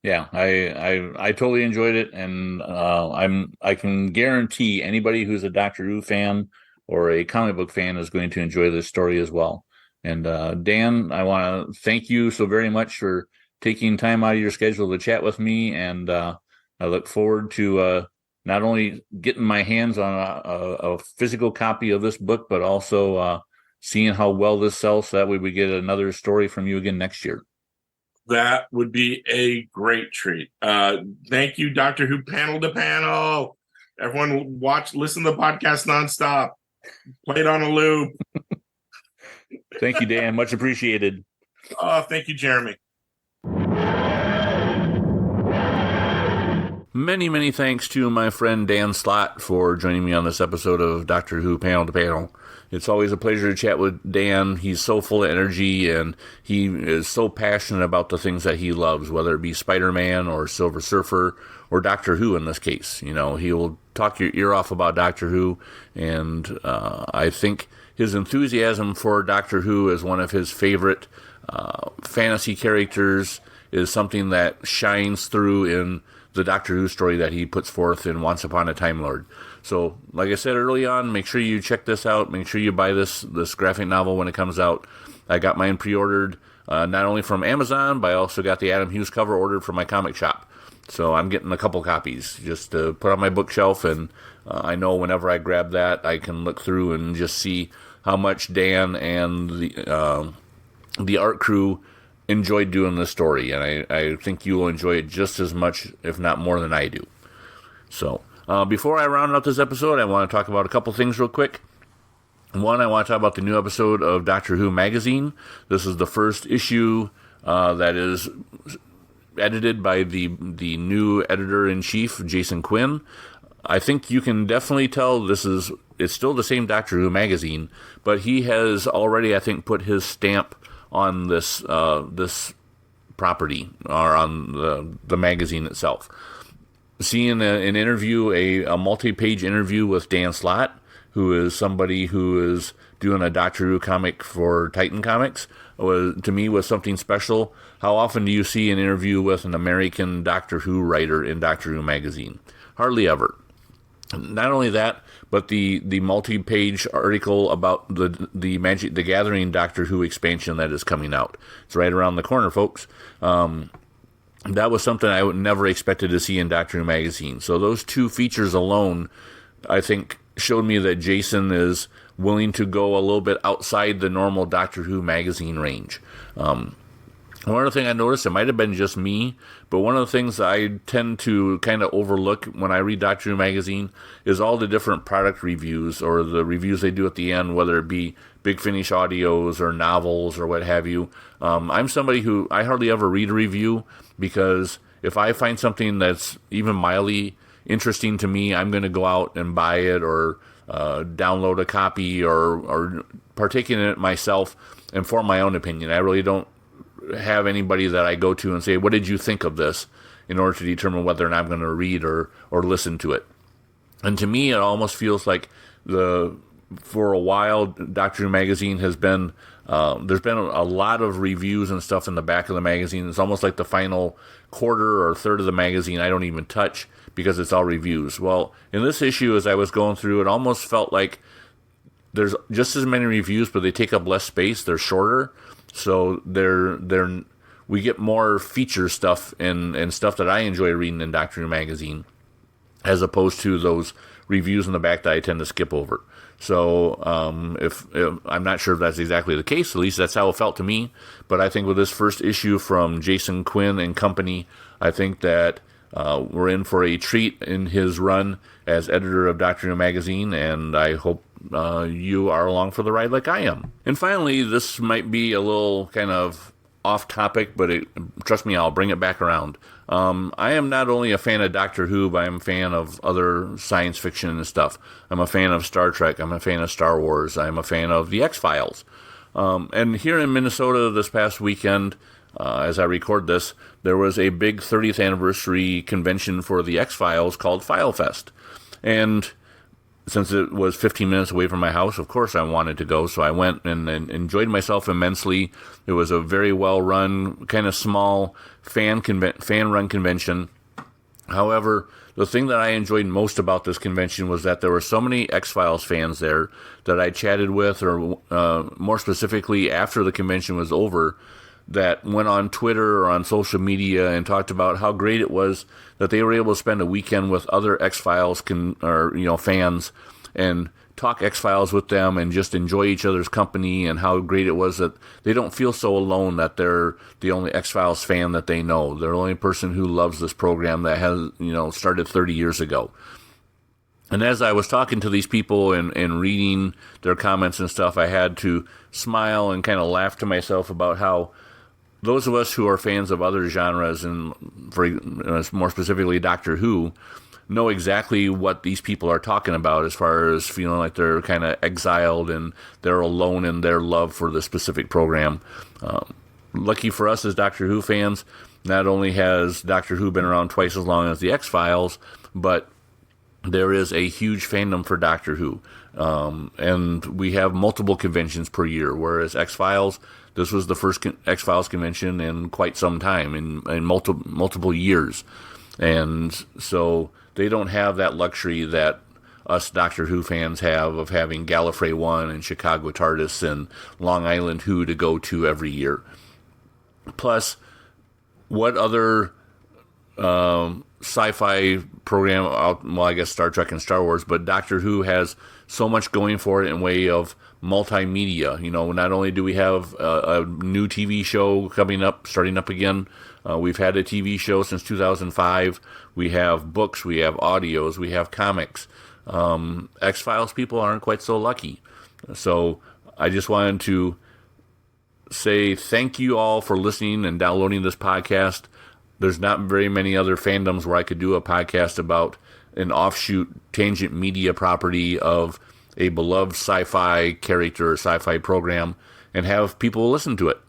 Yeah, I totally enjoyed it, and I can guarantee anybody who's a Doctor Who fan or a comic book fan is going to enjoy this story as well. And Dan, I want to thank you so very much for taking time out of your schedule to chat with me, and I look forward to not only getting my hands on a physical copy of this book, but also seeing how well this sells, so that way we get another story from you again next year. That would be a great treat. Thank you, Doctor Who Panel to Panel. Everyone listen to the podcast nonstop. Play it on a loop. Thank you, Dan. Much appreciated. Thank you, Jeremy. Many, many thanks to my friend Dan Slott for joining me on this episode of Doctor Who Panel to Panel. It's always a pleasure to chat with Dan. He's so full of energy, and he is so passionate about the things that he loves, whether it be Spider-Man or Silver Surfer or Doctor Who in this case. You know, he will talk your ear off about Doctor Who, and I think his enthusiasm for Doctor Who as one of his favorite fantasy characters is something that shines through in the Doctor Who story that he puts forth in Once Upon a Time Lord. So, like I said early on, make sure you check this out. Make sure you buy this graphic novel when it comes out. I got mine pre-ordered, not only from Amazon, but I also got the Adam Hughes cover ordered from my comic shop. So I'm getting a couple copies just to put on my bookshelf, and I know whenever I grab that, I can look through and just see how much Dan and the art crew enjoyed doing this story, and I think you will enjoy it just as much, if not more, than I do. So, before I round out this episode, I want to talk about a couple things real quick. One, I want to talk about the new episode of Doctor Who Magazine. This is the first issue that is edited by the new editor-in-chief, Jason Quinn. I think you can definitely tell it's still the same Doctor Who magazine, but he has already, I think, put his stamp on this property, or on the magazine itself. Seeing an interview, a multi-page interview with Dan Slott, who is somebody who is doing a Doctor Who comic for Titan Comics, to me was something special. How often do you see an interview with an American Doctor Who writer in Doctor Who magazine? Hardly ever. Not only that, but the multi-page article about the Magic the Gathering Doctor Who expansion that is coming out. It's right around the corner, folks. That was something I would never expected to see in Doctor Who magazine. So those two features alone, I think, showed me that Jason is willing to go a little bit outside the normal Doctor Who magazine range. One other thing I noticed, it might have been just me, but one of the things I tend to kind of overlook when I read Doctor Who magazine is all the different product reviews, or the reviews they do at the end, whether it be Big Finish audios or novels or what have you. I'm somebody who, I hardly ever read a review, because if I find something that's even mildly interesting to me, I'm going to go out and buy it, or download a copy, or partake in it myself and form my own opinion. I really don't have anybody that I go to and say, what did you think of this, in order to determine whether or not I'm going to read or listen to it. And to me, it almost feels like for a while, Doctor Who magazine has been, there's been a lot of reviews and stuff in the back of the magazine. It's almost like the final quarter or third of the magazine I don't even touch, because it's all reviews. Well, in this issue, as I was going through, it almost felt like there's just as many reviews, but they take up less space. They're shorter. So we get more feature stuff and stuff that I enjoy reading in Doctor Who magazine, as opposed to those reviews in the back that I tend to skip over. So if I'm not sure if that's exactly the case, at least that's how it felt to me. But I think with this first issue from Jason Quinn and company, I think that we're in for a treat in his run as editor of Doctor Who magazine, and I hope you are along for the ride like I am. And finally, this might be a little kind of off topic, but trust me, I'll bring it back around. I am not only a fan of Doctor Who, but I'm a fan of other science fiction and stuff. I'm a fan of Star Trek. I'm a fan of Star Wars. I'm a fan of the X-Files. And here in Minnesota this past weekend, as I record this, there was a big 30th anniversary convention for the X-Files called FileFest. And since it was 15 minutes away from my house, of course I wanted to go, so I went and enjoyed myself immensely. It was a very well-run, kind of small fan-run convention. However, the thing that I enjoyed most about this convention was that there were so many X-Files fans there that I chatted with, or more specifically after the convention was over, that went on Twitter or on social media and talked about how great it was that they were able to spend a weekend with other X-Files fans and talk X-Files with them and just enjoy each other's company, and how great it was that they don't feel so alone that they're the only X-Files fan that they know. They're the only person who loves this program that has, started 30 years ago. And as I was talking to these people and reading their comments and stuff, I had to smile and kind of laugh to myself about how those of us who are fans of other genres, and more specifically Doctor Who, know exactly what these people are talking about as far as feeling like they're kind of exiled and they're alone in their love for this specific program. Lucky for us as Doctor Who fans, not only has Doctor Who been around twice as long as the X-Files, but there is a huge fandom for Doctor Who. And we have multiple conventions per year, whereas X-Files, this was the first X-Files convention in quite some time, in multiple years. And so they don't have that luxury that us Doctor Who fans have of having Gallifrey 1 and Chicago TARDIS and Long Island Who to go to every year. Plus, what other sci-fi program, well, I guess Star Trek and Star Wars, but Doctor Who has so much going for it in way of multimedia. Not only do we have a new TV show starting up again, we've had a TV show since 2005. We have books, we have audios, we have comics. X-Files people aren't quite so lucky. So I just wanted to say thank you all for listening and downloading this podcast. There's not very many other fandoms where I could do a podcast about an offshoot tangent media property of a beloved sci-fi character or sci-fi program and have people listen to it.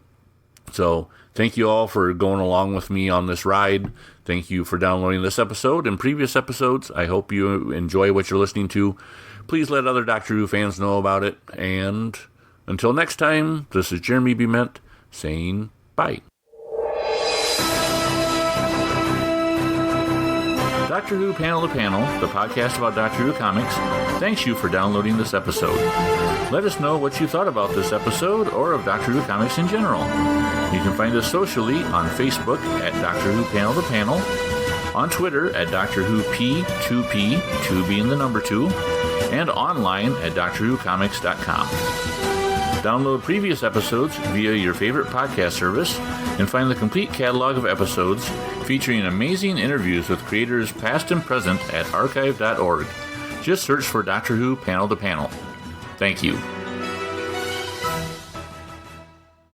So thank you all for going along with me on this ride. Thank you for downloading this episode and previous episodes. I hope you enjoy what you're listening to. Please let other Doctor Who fans know about it. And until next time, this is Jeremy Bement saying bye. Doctor Who Panel to Panel, the podcast about Doctor Who comics, thanks you for downloading this episode. Let us know what you thought about this episode or of Doctor Who comics in general. You can find us socially on Facebook at Doctor Who Panel to Panel, on Twitter at Doctor Who P2P, 2 being the number 2, and online at DoctorWhoComics.com. Download previous episodes via your favorite podcast service and find the complete catalog of episodes featuring amazing interviews with creators past and present at archive.org. Just search for Doctor Who Panel to Panel. Thank you.